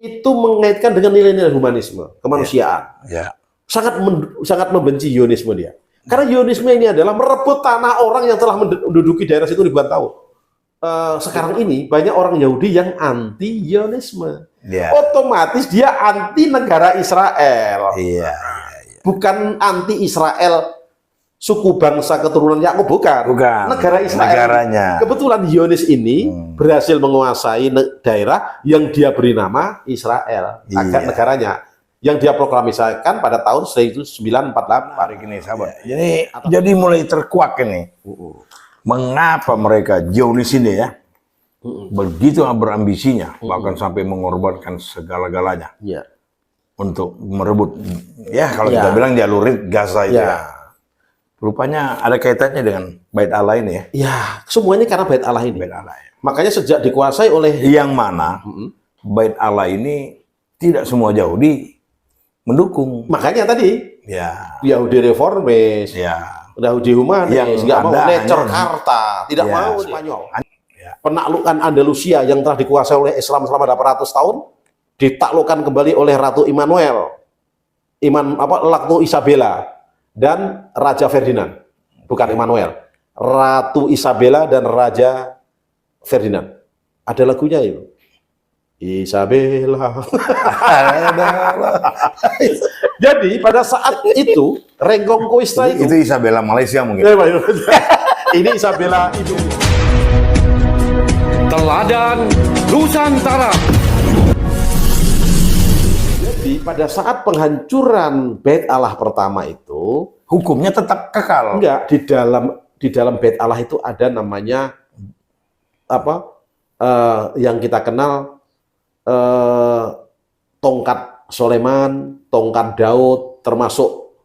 itu mengaitkan dengan nilai-nilai humanisme, kemanusiaan. Ya. Sangat membenci Zionisme dia. Karena Zionisme ini adalah merebut tanah orang yang telah menduduki daerah situ ribuan tahun. Sekarang ini banyak orang Yahudi yang anti Zionisme. Ya. Otomatis dia anti negara Israel. Iya. Bukan anti Israel suku bangsa keturunan Yakub, bukan. Negara Israel. Negaranya. Kebetulan Zionis ini berhasil menguasai daerah yang dia beri nama Israel, agak negaranya, yang dia proklamasikan pada tahun 1948. Gini, sahabat. Jadi mulai terkuak ini. Mengapa mereka Zionis ini ya begitu berambisinya, bahkan sampai mengorbankan segala-galanya untuk merebut, ya kalau kita bilang jalur Gaza itu ya. Rupanya ada kaitannya dengan Bait Allah ini ya. Ya, semuanya karena Bait Allah ini. Bait Allah, ya. Makanya sejak dikuasai oleh yang mana Bait Allah ini tidak semua Yahudi mendukung. Makanya tadi Yahudi reformis, Yahudi humanis, nggak mau nature Karta, tidak mau Spanyol. Penaklukan Andalusia yang telah dikuasai oleh Islam selama 800 tahun ditaklukkan kembali oleh Ratu Ratu Isabella dan Raja Ferdinand, bukan Immanuel. Ratu Isabella dan Raja Ferdinand. Ada lagunya itu. Isabella. Jadi pada saat itu Renggong Koista itu Isabella Malaysia mungkin. Ini Isabella itu. Teladan Nusantara. Jadi pada saat penghancuran Bait Allah pertama itu hukumnya tetap kekal. Enggak, di dalam Bait Allah itu ada namanya yang kita kenal tongkat Soleman, tongkat Daud, termasuk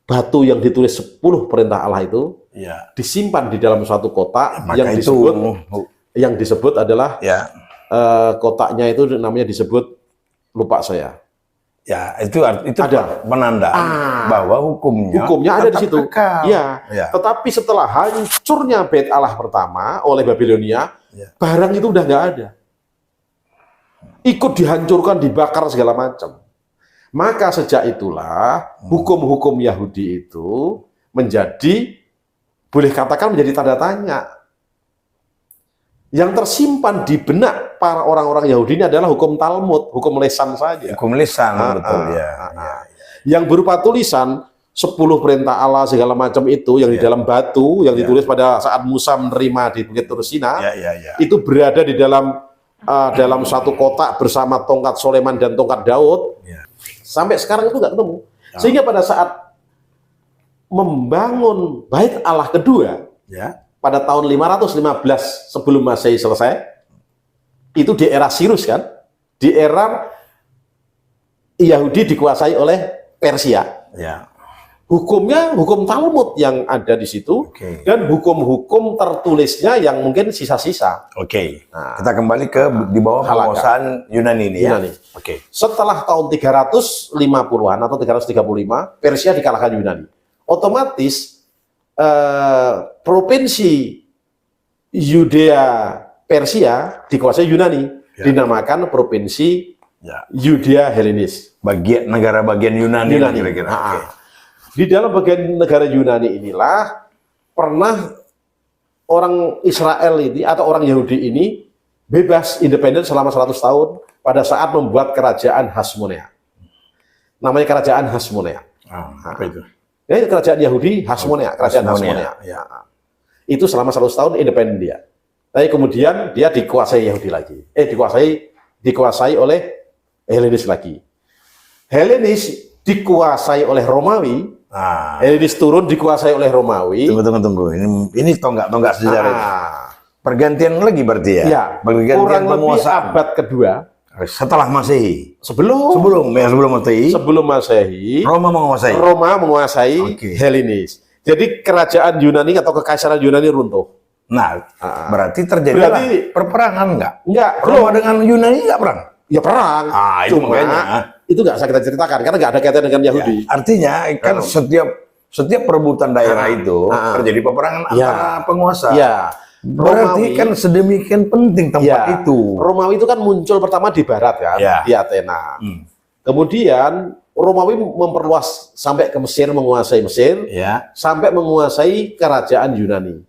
batu yang ditulis 10 perintah Allah itu disimpan di dalam suatu kotak yang disebut adalah kotaknya itu namanya disebut, lupa saya. Ya, itu ada penanda bahwa hukumnya ada di situ. Tetapi setelah hancurnya Bait Allah pertama oleh Babilonia, barang itu udah nggak ada. Ikut dihancurkan, dibakar segala macam. Maka sejak itulah hukum-hukum Yahudi itu boleh katakan menjadi tanda tanya. Yang tersimpan di benak para orang-orang Yahudi ini adalah hukum Talmud, hukum lesan saja. Hukum lesan, betul ya. Yang berupa tulisan 10 perintah Allah segala macam itu yang di dalam batu yang ditulis pada saat Musa menerima di Bukit Tursina, itu berada di dalam satu kotak bersama tongkat Soleman dan tongkat Daud. Sampai sekarang itu nggak ketemu. Sehingga pada saat membangun Bait Allah kedua, pada tahun 515 sebelum Masehi selesai, itu di era Sirus kan, di era Yahudi dikuasai oleh Persia. Hukumnya hukum Talmud yang ada di situ, dan hukum-hukum tertulisnya yang mungkin sisa-sisa. Nah, kita kembali ke di bawah penguasaan Yunani ini ya. Setelah tahun 350-an atau 335, Persia dikalahkan Yunani. Otomatis provinsi Yudea Persia dikuasai Yunani, dinamakan provinsi Yudea Helenis. Negara bagian Yunani. Kira-kira. Di dalam bagian negara Yunani inilah pernah orang Israel ini atau orang Yahudi ini bebas independen selama 100 tahun pada saat membuat kerajaan Hasmonea. Namanya kerajaan Hasmonea. Apa itu? Ya, kerajaan Yahudi Hasmonea, kerajaan Hasmonea. Itu selama 100 tahun independen dia. Tapi kemudian dia dikuasai Yahudi lagi. Dikuasai oleh Helenis lagi. Helenis dikuasai oleh Romawi. Helenis turun dikuasai oleh Romawi. Tunggu. Ini tonggak sejarah. Pergantian lagi berarti ya? Iya. Pergantian penguasaan abad kedua. Setelah Masehi. Sebelum Masehi. Sebelum Masehi. Roma menguasai Helenis. Jadi kerajaan Yunani atau kekaisaran Yunani runtuh. Nah, berarti terjadi perperangan nggak? Enggak. Roma dengan Yunani nggak perang? Ya perang. Itu nggak usah kita ceritakan karena nggak ada kaitan dengan Yahudi. Artinya kan setiap perebutan daerah itu terjadi peperangan antara penguasa. Berarti kan sedemikian penting tempat itu. Romawi itu kan muncul pertama di barat kan, di Athena. Kemudian Romawi memperluas sampai ke Mesir, menguasai Mesir, sampai menguasai kerajaan Yunani.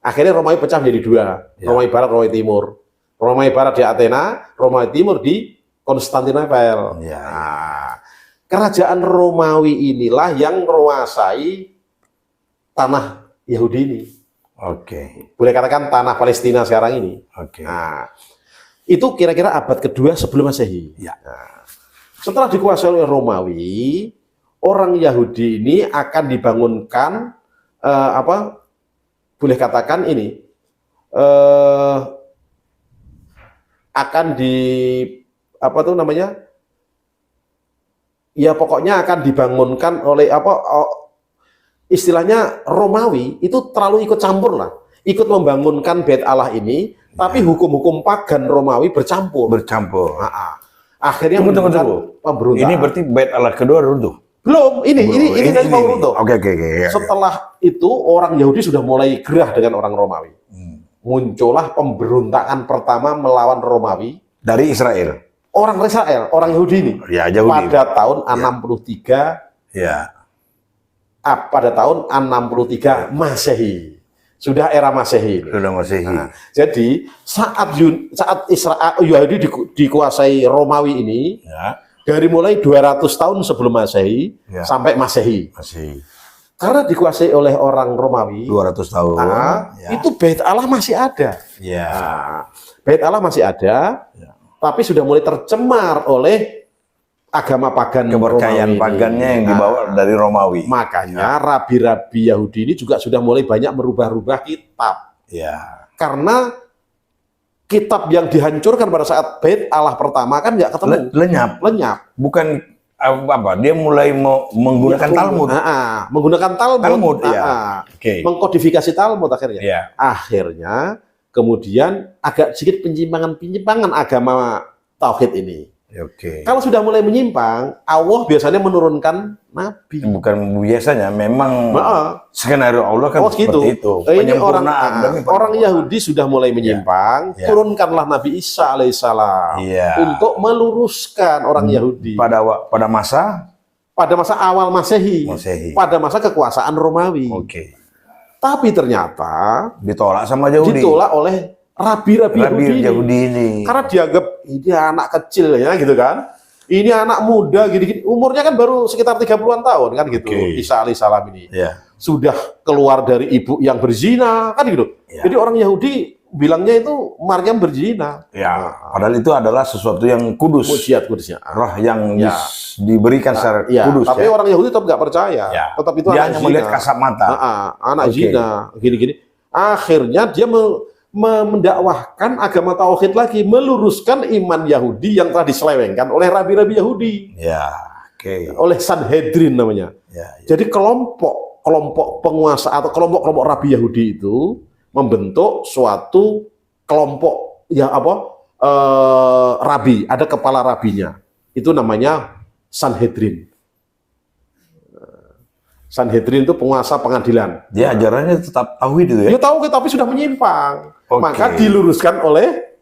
Akhirnya Romawi pecah menjadi dua, Romawi Barat, Romawi Timur. Romawi Barat di Athena, Romawi Timur di Konstantinopel. Nah, kerajaan Romawi inilah yang menguasai tanah Yahudi ini. Boleh katakan tanah Palestina sekarang ini. Nah, itu kira-kira abad kedua sebelum Masehi. Nah, setelah dikuasai oleh Romawi, orang Yahudi ini akan dibangunkan boleh katakan ini akan ya pokoknya akan dibangunkan oleh istilahnya Romawi itu terlalu ikut campur lah, ikut membangunkan Bait Allah ini, tapi hukum-hukum pagan Romawi bercampur. Akhirnya tunggu. pemberontakan. Ini berarti Bait Allah kedua runtuh. Belum, ini dari mau runtuh. Oke. Setelah itu orang Yahudi sudah mulai gerah dengan orang Romawi. Muncullah pemberontakan pertama melawan Romawi Dari Israel. orang Israel, orang Yahudi ini. Yahudi. Pada tahun 63. Pada tahun 63 Masehi. Sudah era Masehi ini. Sudah Masehi. Nah, jadi saat Israel Yahudi dikuasai Romawi ini, dari mulai 200 tahun sebelum Masehi sampai Masehi. Karena dikuasai oleh orang Romawi 200 tahun. Itu Bait Allah masih ada. Nah, Bait Allah masih ada, tapi sudah mulai tercemar oleh agama pagan, kepercayaan pagannya yang dibawa dari Romawi. Makanya rabi-rabi Yahudi ini juga sudah mulai banyak merubah-rubah kitab. Karena kitab yang dihancurkan pada saat Bait Allah pertama kan nggak ketemu. Lenyap. Bukan dia mulai menggunakan Talmud. Menggunakan Talmud. Mengkodifikasi Talmud akhirnya. Akhirnya kemudian agak sedikit penyimpangan agama tauhid ini. Kalau sudah mulai menyimpang, Allah biasanya menurunkan nabi. Bukan biasanya, memang skenario Allah kan seperti itu. Ini orang Yahudi sudah mulai menyimpang, turunkanlah Nabi Isa alaihissalam untuk meluruskan orang Yahudi. Pada masa awal Masehi. Pada masa kekuasaan Romawi. Tapi ternyata ditolak sama Yahudi. Ditolak oleh rabi-rabi Yahudi ini. Karena dianggap ini anak kecil ya gitu kan. Ini anak muda gini-gini. Umurnya kan baru sekitar 30-an tahun kan gitu. Isa alaihissalam ini. Sudah keluar dari ibu yang berzina kan gitu. Jadi orang Yahudi bilangnya itu Maryam berzina. Padahal itu adalah sesuatu yang kudus. Kudusnya. Roh yang diberikan secara kudus. Tapi orang Yahudi tetap nggak percaya. Tetap itu dia anak hanya melihat kasat mata. Anak zina gini-gini. Akhirnya dia mendakwahkan agama tauhid lagi, meluruskan iman Yahudi yang telah diselewengkan oleh rabi-rabi Yahudi. Oleh Sanhedrin namanya. Jadi kelompok penguasa atau kelompok rabi Yahudi itu membentuk suatu kelompok rabi, ada kepala rabinya. Itu namanya Sanhedrin. Sanhedrin itu penguasa pengadilan. Dia ajarannya tetap tauhid itu ya? Dia tauhid tapi sudah menyimpang. Maka diluruskan oleh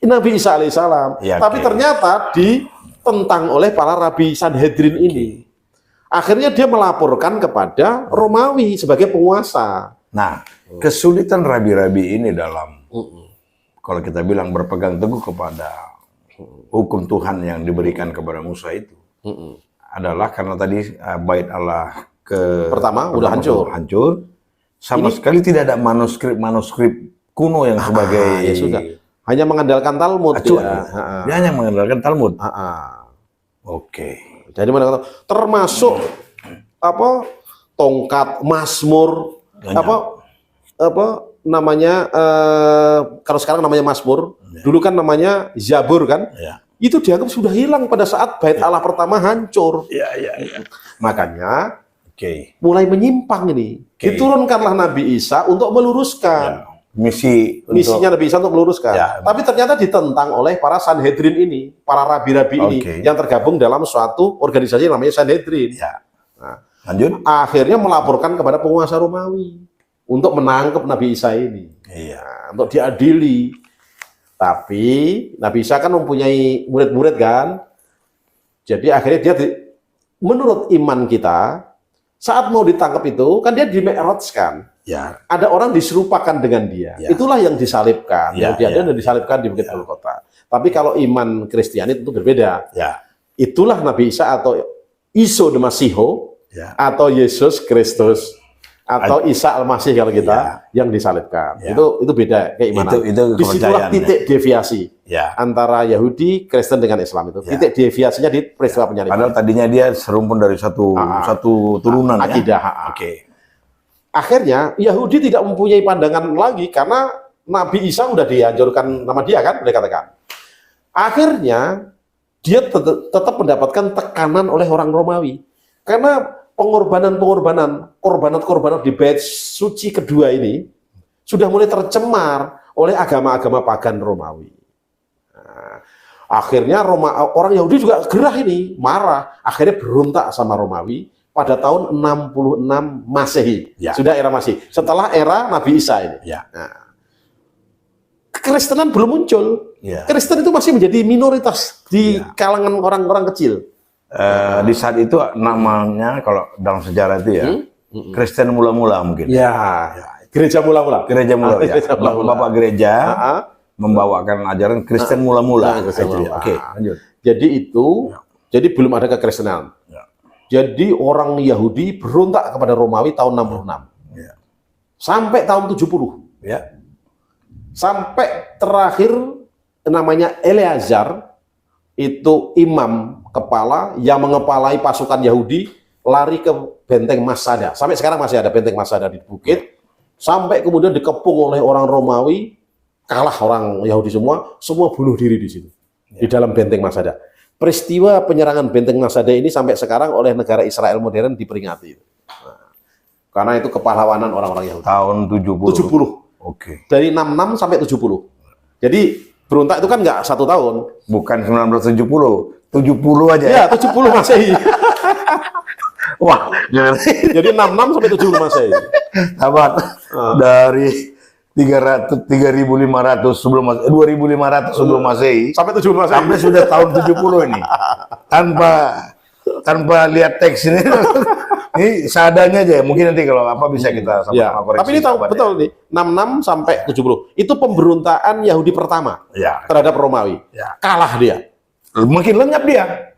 Nabi Isa alaihissalam. Tapi ternyata ditentang oleh para rabi Sanhedrin ini. Akhirnya dia melaporkan kepada Romawi sebagai penguasa. Nah, kesulitan rabi-rabi ini dalam kalau kita bilang berpegang teguh kepada hukum Tuhan yang diberikan kepada Musa itu adalah karena tadi Bait Allah pertama udah hancur. Sama sekali tidak ada manuskrip kuno yang sebagai sudah hanya mengandalkan Talmud. Dia hanya mengandalkan Talmud. Jadi termasuk tongkat Mazmur namanya kalau sekarang namanya Mazmur, dulu kan namanya Zabur kan. Itu dianggap sudah hilang pada saat Bait Allah pertama hancur. Makanya mulai menyimpang ini. Diturunkanlah Nabi Isa untuk meluruskan. Misinya Nabi Isa untuk meluruskan. Tapi ternyata ditentang oleh para Sanhedrin ini, para rabi-rabi ini yang tergabung dalam suatu organisasi yang namanya Sanhedrin. Nah, lanjut. Akhirnya melaporkan kepada penguasa Romawi. untuk menangkap Nabi Isa ini. Iya. Untuk diadili. Tapi Nabi Isa kan mempunyai murid-murid kan. Jadi akhirnya dia menurut iman kita saat mau ditangkap itu kan dia di Mi'raj kan. Ya. Ada orang diserupakan dengan dia. Ya. Itulah yang disalibkan. Ya, Kemudian ya. dia disalibkan di Bukit Golgota. Tapi kalau iman Kristiani itu berbeda. Ya. Itulah Nabi Isa atau Iso de Masiho Ya. atau Yesus Kristus atau Isa Al-Masih kalau kita yang disalibkan. Ya. Itu beda keimanan. Itu Disitulah kepercayaan, titik deviasi Ya. antara Yahudi, Kristen dengan Islam itu. Ya. Titik deviasinya di peristiwa penyaliban. Padahal tadinya dia serumpun dari satu turunan Akidah. ya. Oke. Akhirnya Yahudi tidak mempunyai pandangan lagi karena Nabi Isa udah dihancurkan nama dia kan, boleh katakan. Akhirnya dia tetap mendapatkan tekanan oleh orang Romawi. Karena korbanat di bait suci kedua ini sudah mulai tercemar oleh agama-agama pagan Romawi. Nah, akhirnya orang Yahudi juga gerah ini, marah. Akhirnya berontak sama Romawi pada tahun 66 Masehi. Ya. Sudah era Masehi. Setelah era Nabi Isa ini. Ya. Nah, Kekristenan belum muncul. Ya. Kristen itu masih menjadi minoritas di kalangan orang-orang kecil. Di saat itu namanya kalau dalam sejarah itu ya Kristen mula-mula mungkin. Ya, gereja mula-mula. Gereja mula ya. Gereja mula-mula. Bapak gereja membawakan ajaran Kristen mula-mula. Kristen Itu ya. mula-mula. Oke, lanjut. Jadi jadi belum ada kekristenan. Ya. Jadi orang Yahudi berontak kepada Romawi tahun 66. Ya. Sampai tahun 70. Ya. Sampai terakhir namanya Eleazar, itu imam kepala yang mengepalai pasukan Yahudi lari ke benteng Masada. Sampai sekarang masih ada benteng Masada di bukit. Sampai kemudian dikepung oleh orang Romawi, kalah orang Yahudi semua bunuh diri di situ. Di dalam benteng Masada. Peristiwa penyerangan benteng Masada ini sampai sekarang oleh negara Israel modern diperingati. Nah, karena itu kepahlawanan orang-orang Yahudi. Tahun 70. 70. Oke. Dari 66 sampai 70. Jadi berontak itu kan nggak 1 tahun. Bukan 1970, 70 aja Ya, 70 Masehi. Wah, Jadi 66 sampai 70 Masehi. sahabat, dari 3.500 sebelum 2.500 sebelum Masehi Sampai 70 Masehi. sampai sudah tahun 70 ini. Tanpa lihat teks ini. Ini seadanya aja. Mungkin nanti kalau apa bisa kita sama-sama koreksi. Tapi ini tahu sahabat, betul nih, 66 sampai 70. Itu pemberontakan Yahudi pertama Ya. terhadap Romawi. Ya. Kalah dia. Makin lenyap dia.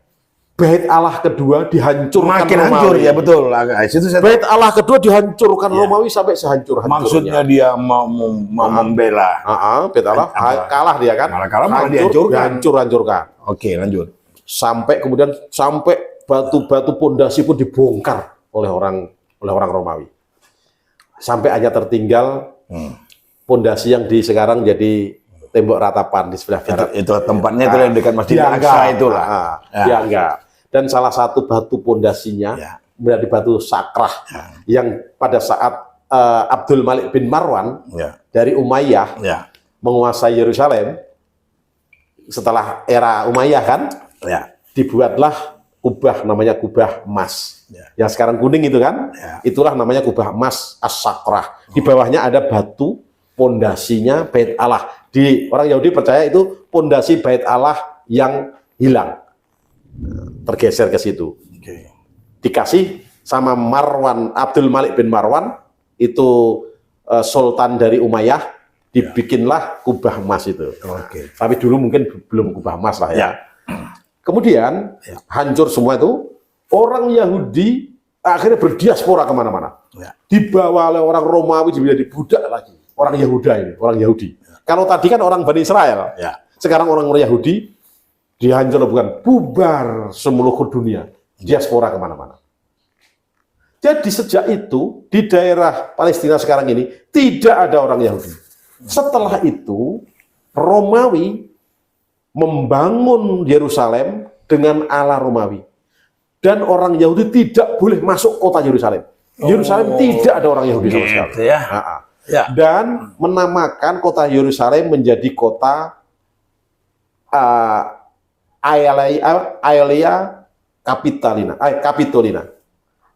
Bait Allah kedua dihancurkan Makin Romawi. hancur ya betul. Itu saya Bait Allah kedua dihancurkan Romawi sampai sehancur-hancurnya. maksudnya dia mau membela. Bait Allah kalah dia kan. Kalah malah dihancurkan. Hancur-hancurkan. Oke, lanjut. Sampai kemudian batu-batu pondasi pun dibongkar oleh orang Romawi. Sampai hanya tertinggal pondasi yang sekarang jadi tembok ratapan di sebelah barat. Itu tempatnya itu yang dekat Masjid Al-Aqsa itulah. Dianggap. Dan salah satu batu pondasinya menjadi batu sakrah yang pada saat Abdul Malik bin Marwan dari Umayyah menguasai Yerusalem setelah era Umayyah kan, dibuatlah kubah namanya kubah emas. Yang sekarang kuning itu kan, itulah namanya kubah emas as-sakrah. Di bawahnya ada batu pondasinya Bait Allah. Di orang Yahudi percaya itu pondasi Bait Allah yang hilang. Tergeser ke situ. Dikasih sama Marwan, Abdul Malik bin Marwan, itu sultan dari Umayyah, dibikinlah kubah emas itu. Tapi dulu mungkin belum kubah emas lah ya. Kemudian hancur semua itu, orang Yahudi akhirnya berdiaspora kemana-mana. Dibawa oleh orang Romawi menjadi budak lagi. Orang Yahuda ini, orang Yahudi. Kalau tadi kan orang Bani Israel, sekarang orang Yahudi dihancur bukan, bubar seluruh dunia, diaspora kemana-mana. Jadi sejak itu di daerah Palestina sekarang ini tidak ada orang Yahudi. Setelah itu Romawi membangun Yerusalem dengan ala Romawi. Dan orang Yahudi tidak boleh masuk kota Yerusalem. Yerusalem tidak ada orang Yahudi sama sekali. Dan menamakan kota Yerusalem menjadi kota Aelia Capitolina.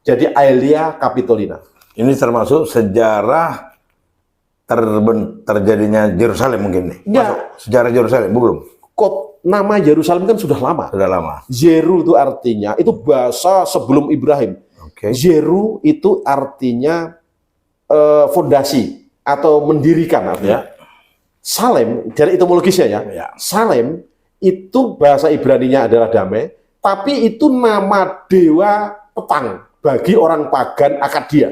Jadi Aelia Capitolina. Ini termasuk sejarah terjadinya Yerusalem mungkin nih. Ya. Sejarah Yerusalem belum. Nama Yerusalem kan sudah lama. Sudah lama. Yeru itu artinya itu bahasa sebelum Ibrahim. Oke. Yeru itu artinya fondasi atau mendirikan artinya. Ya. Salem dari etimologisnya ya. Ya. Salem itu bahasa Ibraninya adalah damai, tapi itu nama dewa petang bagi orang pagan Akadia.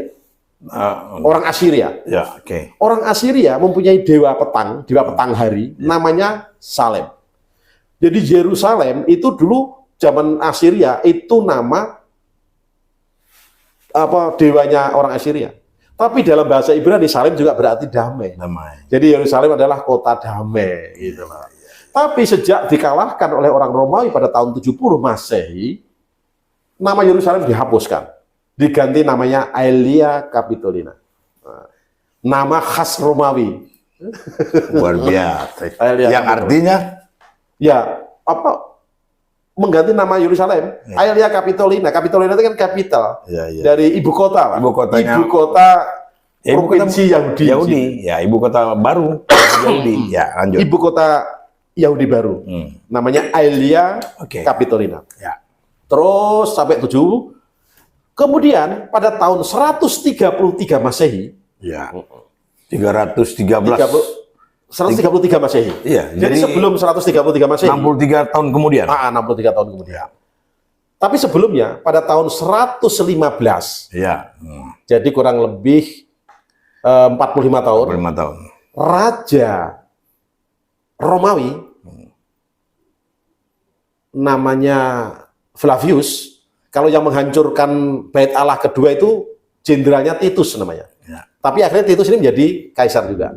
Orang Assyria. Ya, oke. Orang Assyria mempunyai dewa petang hari, namanya Salem. Jadi Yerusalem itu dulu zaman Assyria itu nama dewanya orang Assyria. Tapi dalam bahasa Ibrani Salem juga berarti damai. Damai. Jadi Yerusalem adalah kota damai gitu loh. Tapi sejak dikalahkan oleh orang Romawi pada tahun 70 Masehi, nama Yerusalem dihapuskan. Diganti namanya Aelia Capitolina. Nama khas Romawi. Luar biasa. Aelia Yang artinya ya mengganti nama Yerusalem. Ya. Aelia Capitolina. Capitolina itu kan kapital dari ibu kota. Pak. Ibu kotanya. Ibu kota provinsi Yahudi. Yahudi. Ya, ibu kota baru Yahudi. Ya, lanjut. Ibu kota Yahudi baru. Namanya Aelia Capitolina. Ya. Terus sampai 7. Kemudian pada tahun 133 Masehi, Ya. 313. 133 Masehi. Iya, Jadi sebelum 133 Masehi. 63 tahun kemudian. 63 tahun kemudian. Tapi sebelumnya pada tahun 115. Iya. Jadi kurang lebih 45 tahun. 45 tahun. Raja Romawi namanya Flavius. Kalau yang menghancurkan Bait Allah kedua itu jenderalnya Titus namanya. Ya. Tapi akhirnya Titus ini menjadi kaisar juga.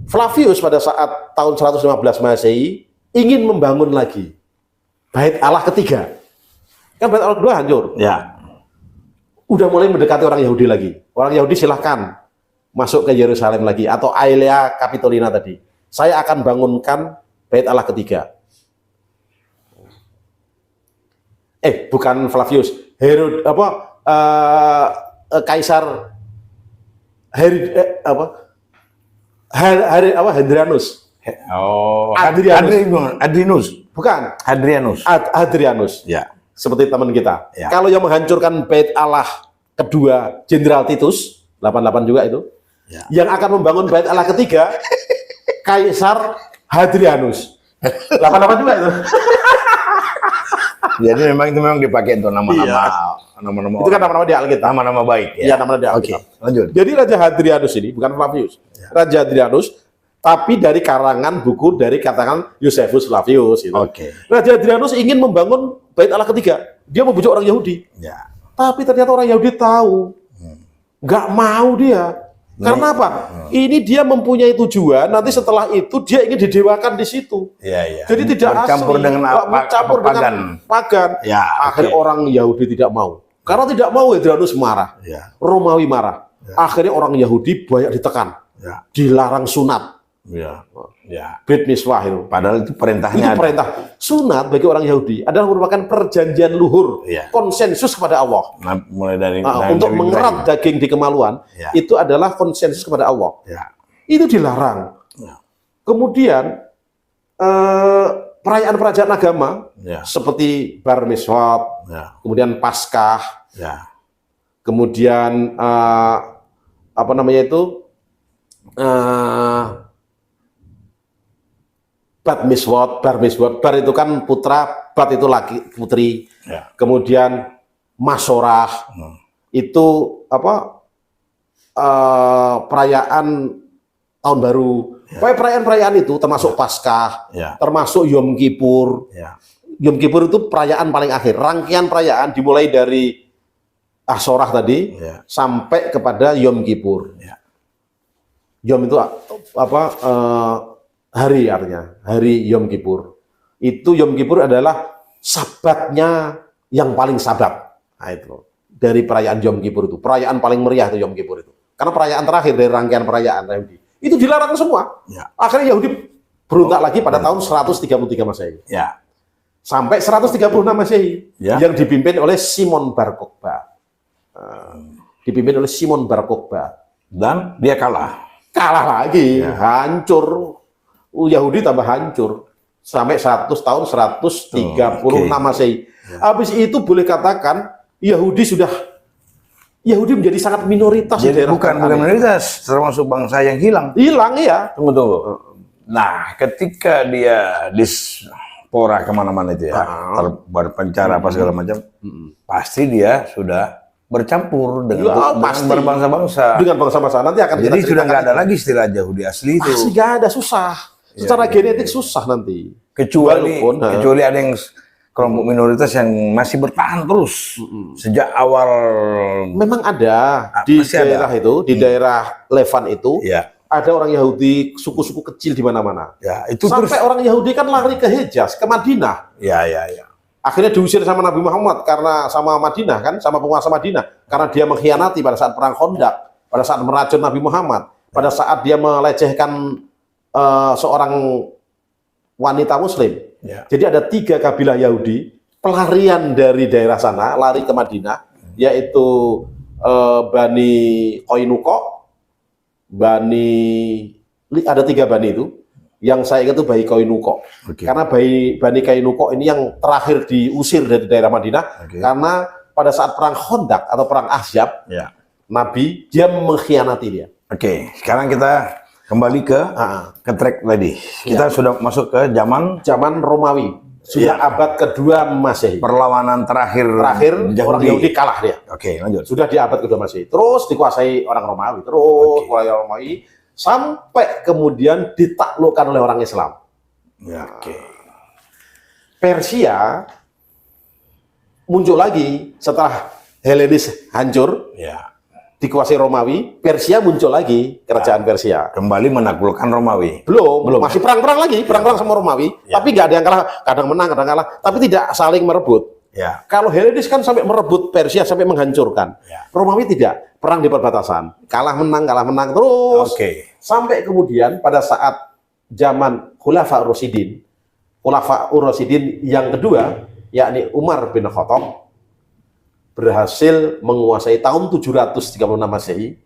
Flavius pada saat tahun 115 Masehi ingin membangun lagi Bait Allah ketiga. Kan Bait Allah kedua hancur. Ya. Udah mulai mendekati orang Yahudi lagi. Orang Yahudi silahkan masuk ke Yerusalem lagi atau Aelia Capitolina tadi. Saya akan bangunkan Bait Allah ketiga. Bukan Flavius, Herod Kaisar Hadrianus. Adrianus. Bukan. Hadrianus. Ya. Seperti teman kita. Ya. Kalau yang menghancurkan Bait Allah kedua, Jenderal Titus, 88 juga itu. Ya. Yang akan membangun Bait Allah ketiga, Kaisar Hadrianus. 88 juga itu. Jadi memang dipakai untuk nama-nama Itu kan nama-nama di Alkitab. Nama-nama baik ya. Iya, nama-nama di Alkitab. Lanjut. Jadi Raja Hadrianus ini bukan Flavius. Raja Hadrianus tapi dari karangan buku dari katakan Josephus Flavius gitu. Raja Hadrianus ingin membangun Bait Allah ketiga. Dia membujuk orang Yahudi. Ya. Tapi ternyata orang Yahudi tahu. Nggak mau dia. Karena apa? Ini dia mempunyai tujuan, nanti setelah itu dia ingin didewakan di situ. Iya. Jadi tidak bercampur asli, dengan pagan. Ya, akhirnya orang Yahudi tidak mau. Karena tidak mau, Hadrianus marah. Ya. Romawi marah. Ya. Akhirnya orang Yahudi banyak ditekan. Ya. Dilarang sunat. Ya. Ya. Brit miswah itu. Padahal itu perintahnya. Itu perintah. Sunat bagi orang Yahudi adalah merupakan perjanjian luhur, konsensus kepada Allah. Mulai dari untuk mengerat daging di kemaluan, itu adalah konsensus kepada Allah. Ya. Itu dilarang. Ya. Kemudian perayaan-perayaan agama seperti Bar Mitzvot, kemudian Paskah, kemudian Bar Mitzvot, Bar itu kan putra, Bat itu laki putri. Ya. Kemudian Masorah itu perayaan tahun baru. Ya. Perayaan-perayaan itu termasuk Paskah, termasuk Yom Kippur. Ya. Yom Kippur itu perayaan paling akhir. Rangkaian perayaan dimulai dari Asorah tadi sampai kepada Yom Kippur. Ya. Yom itu hari artinya, hari Yom Kippur. Itu Yom Kippur adalah sabatnya yang paling sabat. Nah itu, dari perayaan Yom Kippur itu. Perayaan paling meriah itu Yom Kippur itu. Karena perayaan terakhir dari rangkaian perayaan Yahudi. Itu dilarang semua. Ya. Akhirnya Yahudi berontak lagi pada tahun 133 Masehi. Ya. Sampai 136 Masehi. Ya. Yang dipimpin oleh Simon Bar Kokhba. dipimpin oleh Simon Bar Kokhba. Dan dia kalah. Kalah lagi, hancur. Yahudi tambah hancur. Sampai 100 tahun 136 Masehi. Habis itu boleh katakan Yahudi menjadi sangat minoritas di Jadi daerah bukan minoritas, termasuk bangsa yang hilang. hilang ya. Tunggu. Nah, ketika dia dispora kemana-mana itu ya, berpencara apa segala macam, pasti dia sudah bercampur dengan pasti. berbangsa-bangsa. Dengan bangsa-bangsa nanti akan Jadi kita sudah nggak ada ceritakan. lagi istilah Yahudi asli itu. Pasti nggak ada, susah. Secara genetik susah nanti. Kecuali ada yang kelompok minoritas yang masih bertahan terus sejak awal. Memang ada di Masih daerah ada. itu, di daerah Levan itu, Ya, ada orang Yahudi, suku-suku kecil di mana-mana. ya itu Sampai terus. orang Yahudi kan lari ke Hejaz, ke Madinah. Ya. Akhirnya diusir sama Nabi Muhammad karena sama Madinah kan, sama penguasa Madinah, karena dia mengkhianati pada saat perang Khandaq, pada saat meracun Nabi Muhammad, pada saat dia melecehkan seorang wanita Muslim. Ya. Jadi ada 3 kabilah Yahudi pelarian dari daerah sana, lari ke Madinah, yaitu Bani Qainuqa, ada 3 Bani itu. Yang saya ingat itu Bani Qainuqa. Oke. Karena Bani Qainuqa ini yang terakhir diusir dari daerah Madinah, Oke. karena pada saat perang Khandaq atau perang Ahzab, Ya. Nabi dia mengkhianati dia. Oke, sekarang kita kembali ke track tadi. Kita sudah masuk ke Zaman Romawi, sudah abad kedua Masehi. perlawanan terakhir Orang Yahudi kalah dia. Oke, lanjut. Sudah di abad kedua Masehi. Terus dikuasai orang Romawi, terus kuasai orang Romawi sampai kemudian ditaklukkan oleh orang Islam. Ya, oke. Persia muncul lagi setelah Helenis hancur, Ya. dikuasai Romawi, Persia muncul lagi, kerajaan Persia. Kembali menaklukkan Romawi. Belum, masih perang-perang lagi, perang-perang sama Romawi, tapi nggak ada yang kalah, kadang menang, kadang kalah, tapi tidak saling merebut. Ya. Kalau Helenis kan sampai merebut Persia, sampai menghancurkan. Ya. Romawi tidak, perang di perbatasan, kalah menang terus. Oke. Sampai kemudian pada saat zaman Khulafa Rasyidin yang kedua, yakni Umar bin Khattab, berhasil menguasai tahun 736 Masehi,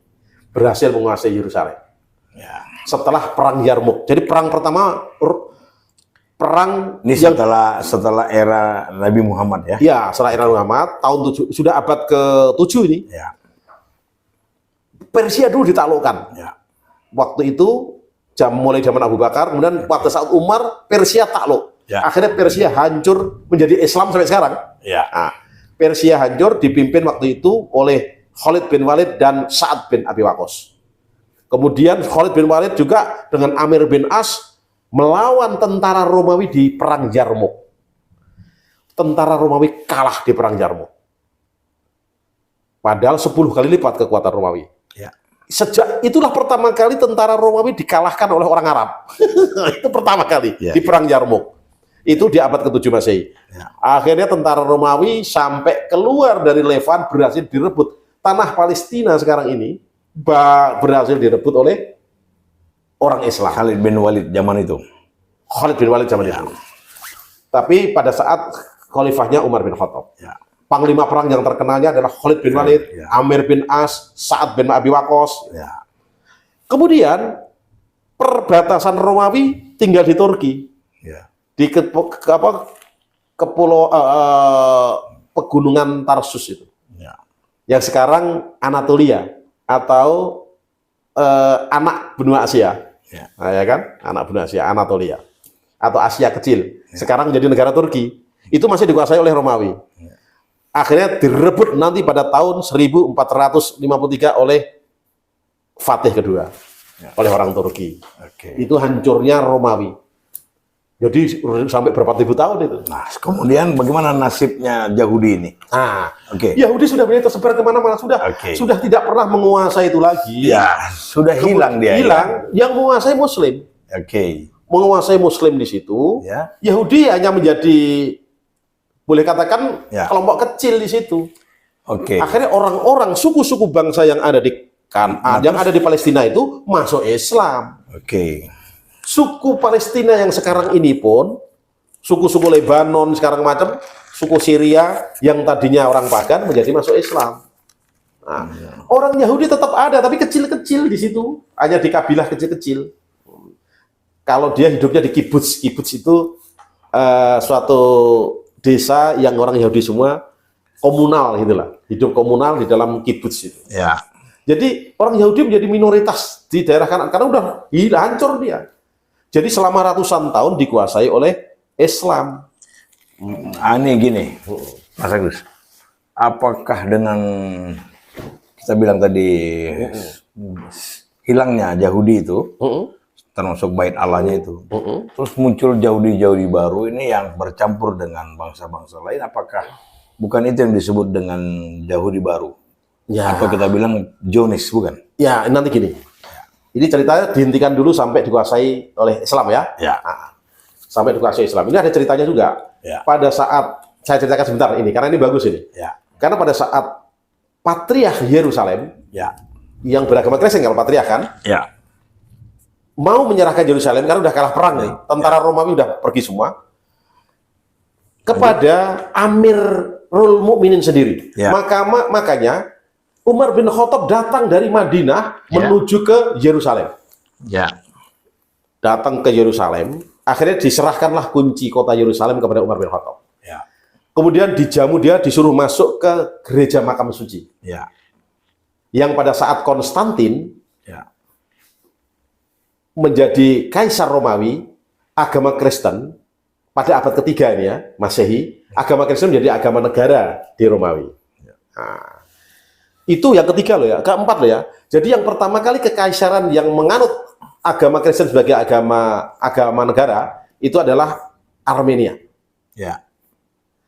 berhasil menguasai Yerusalem. Ya. Setelah perang Yarmuk. Jadi perang pertama Ini setelah era Nabi Muhammad ya. ya setelah era Muhammad tahun 7, sudah abad ke-7 ini. Ya. Persia dulu ditaklukkan. Ya. Waktu itu mulai zaman Abu Bakar, kemudian pada saat Umar Persia takluk. Ya. Akhirnya Persia hancur menjadi Islam sampai sekarang. Ya. Nah, Persia hancur dipimpin waktu itu oleh Khalid bin Walid dan Sa'ad bin Abi Waqqas. Kemudian Khalid bin Walid juga dengan Amir bin As melawan tentara Romawi di perang Yarmuk. Tentara Romawi kalah di perang Yarmuk. Padahal 10 kali lipat kekuatan Romawi. Ya. Sejak itulah pertama kali tentara Romawi dikalahkan oleh orang Arab. Itu pertama kali di perang Yarmuk. Itu di abad ke-7 Masehi. Ya. Akhirnya tentara Romawi sampai keluar dari Levan, berhasil direbut. Tanah Palestina sekarang ini berhasil direbut oleh orang Islam. Khalid bin Walid zaman itu. Khalid bin Walid zaman itu. Tapi pada saat khalifahnya Umar bin Khattab. Ya. Panglima perang yang terkenalnya adalah Khalid bin Walid, Ya. Amir bin As, Sa'ad bin Abi Waqqas. Ya. Kemudian perbatasan Romawi tinggal di Turki. Ya. Di pegunungan Tarsus itu, Ya. yang sekarang Anatolia atau anak benua Asia, Ya. nah, ya kan, anak benua Asia, Anatolia atau Asia kecil, sekarang menjadi negara Turki, itu masih dikuasai oleh Romawi. Akhirnya direbut nanti pada tahun 1453 oleh Fatih kedua, oleh orang Turki. Oke. Itu hancurnya Romawi. Jadi sampai berapa ribu tahun itu. Nah, kemudian bagaimana nasibnya Yahudi ini? Nah, Oke. Yahudi sudah mulai tersebar kemana-mana, Oke. sudah tidak pernah menguasai itu lagi. Ya, sudah hilang dia. Hilang, yang menguasai Muslim, Oke. menguasai Muslim di situ. Ya. Yahudi hanya menjadi, boleh katakan Ya. kelompok kecil di situ. Oke. Akhirnya orang-orang suku-suku bangsa yang ada di Kanaan, yang ada di Palestina itu masuk Islam. Oke. Suku Palestina yang sekarang ini pun, suku-suku Lebanon sekarang macam, suku Syria yang tadinya orang pagan menjadi masuk Islam. Nah, orang Yahudi tetap ada, tapi kecil-kecil di situ, hanya di kabilah kecil-kecil. Kalau dia hidupnya di kibbutz, kibbutz itu suatu desa yang orang Yahudi semua komunal gitulah, hidup komunal di dalam kibbutz itu. Ya. Jadi orang Yahudi menjadi minoritas di daerah Kanan karena udah hancur dia. Jadi selama ratusan tahun dikuasai oleh Islam. Aneh gini, Mas Agus. Apakah dengan kita bilang tadi hilangnya Yahudi itu, termasuk bait Allahnya itu, terus muncul Yahudi baru ini yang bercampur dengan bangsa-bangsa lain, apakah bukan itu yang disebut dengan Yahudi baru? Ya. Atau kita bilang Zionis, bukan? Ya, nanti gini. Ini ceritanya dihentikan dulu sampai dikuasai oleh Islam ya. Ya. Nah, sampai dikuasai Islam. Ini ada ceritanya juga. Ya. Pada saat saya ceritakan sebentar ini, karena ini bagus ini. Ya. Karena pada saat Patriark Yerusalem, Ya. yang beragama Kristen kalau Patriark kan, Ya. mau menyerahkan Yerusalem karena udah kalah perang nih. Tentara Romawi udah pergi semua. Kepada Amirul Mukminin sendiri. Ya. Makanya Umar bin Khattab datang dari Madinah menuju ke Yerusalem. Ya. Datang ke Yerusalem, akhirnya diserahkanlah kunci kota Yerusalem kepada Umar bin Khattab. Ya. Kemudian dijamu dia disuruh masuk ke gereja makam suci. Ya. Yang pada saat Konstantin Ya. menjadi kaisar Romawi, agama Kristen pada abad ketiga ini ya, Masehi, agama Kristen menjadi agama negara di Romawi. Nah, itu yang ketiga loh ya, keempat loh ya. Jadi yang pertama kali kekaisaran yang menganut agama Kristen sebagai agama negara itu adalah Armenia. Ya.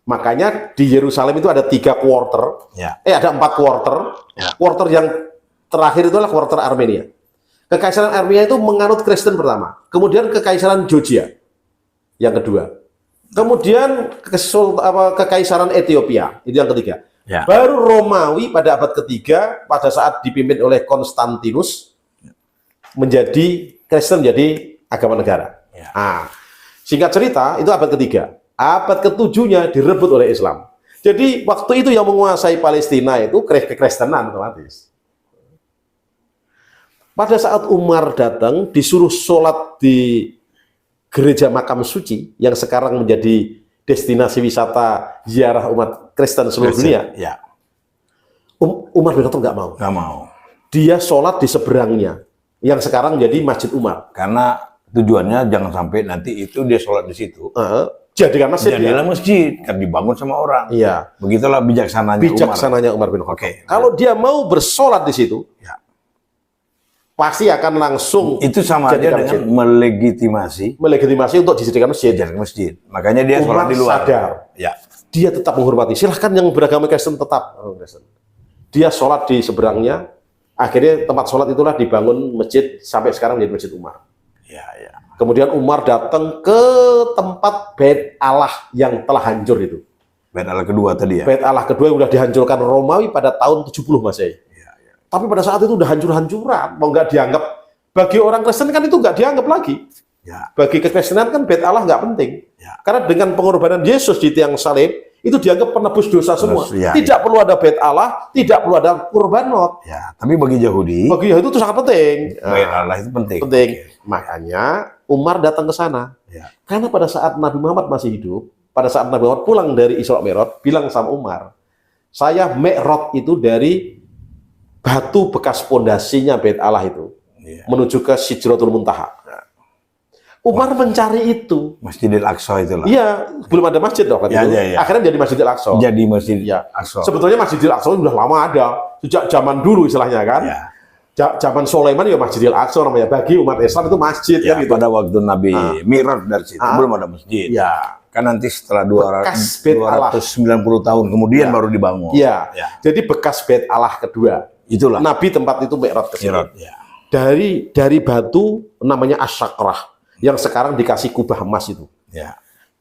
Makanya di Yerusalem itu ada 3 quarter, Ya. ada 4 quarter. Ya. Quarter yang terakhir itu adalah quarter Armenia. Kekaisaran Armenia itu menganut Kristen pertama, kemudian kekaisaran Georgia yang kedua, kemudian kekaisaran Ethiopia itu yang ketiga. Ya. Baru Romawi pada abad ketiga pada saat dipimpin oleh Konstantinus menjadi Kristen, menjadi agama negara. Ya. Nah, singkat cerita itu abad ketiga. Abad ketujuhnya direbut oleh Islam. Jadi waktu itu yang menguasai Palestina itu kekristenan otomatis. Pada saat Umar datang disuruh sholat di gereja makam suci yang sekarang menjadi destinasi wisata ziarah umat Kristen seluruh dunia. Ya. Umar bin Khattab nggak mau. Nggak mau. Dia sholat di seberangnya, yang sekarang jadi Masjid Umar. Karena tujuannya jangan sampai nanti itu dia sholat di situ. Jadikan masjid. Jadilah masjid, kan dibangun sama orang. Iya. Begitulah bijaksananya Umar bin Khattab. Oke. Kalau dia mau bersolat di situ, Ya. pasti akan langsung Itu sama aja jadikan dengan masjid. Melegitimasi untuk dijadikan masjid. Jadi masjid. Makanya dia sholat Umar di luar. sadar. Ya. Dia tetap menghormati. Silahkan yang beragama Kristen tetap. Dia sholat di seberangnya. Akhirnya tempat sholat itulah dibangun masjid sampai sekarang menjadi Masjid Umar. Ya, ya. Kemudian Umar datang ke tempat Bait Allah yang telah hancur itu. Bait Allah kedua tadi ya. Bait Allah kedua yang sudah dihancurkan Romawi pada tahun 70 Masehi. Ya, ya. Tapi pada saat itu udah hancur-hancuran, mau nggak dianggap, bagi orang Kristen kan itu nggak dianggap lagi. Ya. Bagi kekristenan kan Bait Allah nggak penting. Ya. Karena dengan pengorbanan Yesus di tiang salib, itu dianggap penebus dosa semua. Ya, tidak perlu ada Bait Allah, tidak perlu ada kurbanot. Ya, tapi bagi Yahudi, Bagi Yahudi itu sangat penting. Bait Allah itu penting. Penting. Makanya Umar datang ke sana. Ya. Karena pada saat Nabi Muhammad masih hidup, pada saat Nabi Muhammad pulang dari Isra Mi'raj, bilang sama Umar, saya Mi'raj itu dari batu bekas pondasinya Bait Allah itu, Ya. menuju ke Sidratul Muntaha. Umar mencari itu. Masjidil Aqsa itulah. Iya, belum ada masjid dong. Ya, itu. ya, ya. Akhirnya jadi Masjidil Aqsa. Jadi Masjid Ya. Aqsa. Sebetulnya Masjidil Aqsa sudah lama ada, sejak zaman dulu istilahnya kan. Ya. Zaman Sulaiman ya Masjidil Aqsa namanya. Bagi umat Islam itu masjid Ya, kan gitu. pada waktu Nabi Mi'raj dari situ belum ada masjid. Ya. Kan nanti setelah Bekas Bait Allah. 290 tahun kemudian baru dibangun. Iya. Ya. Jadi bekas Bait Allah kedua. Itulah. Nabi tempat itu Mi'raj ke situ. Mi'raj, ya. Dari batu namanya Asyakrah yang sekarang dikasih kubah emas itu. Ya.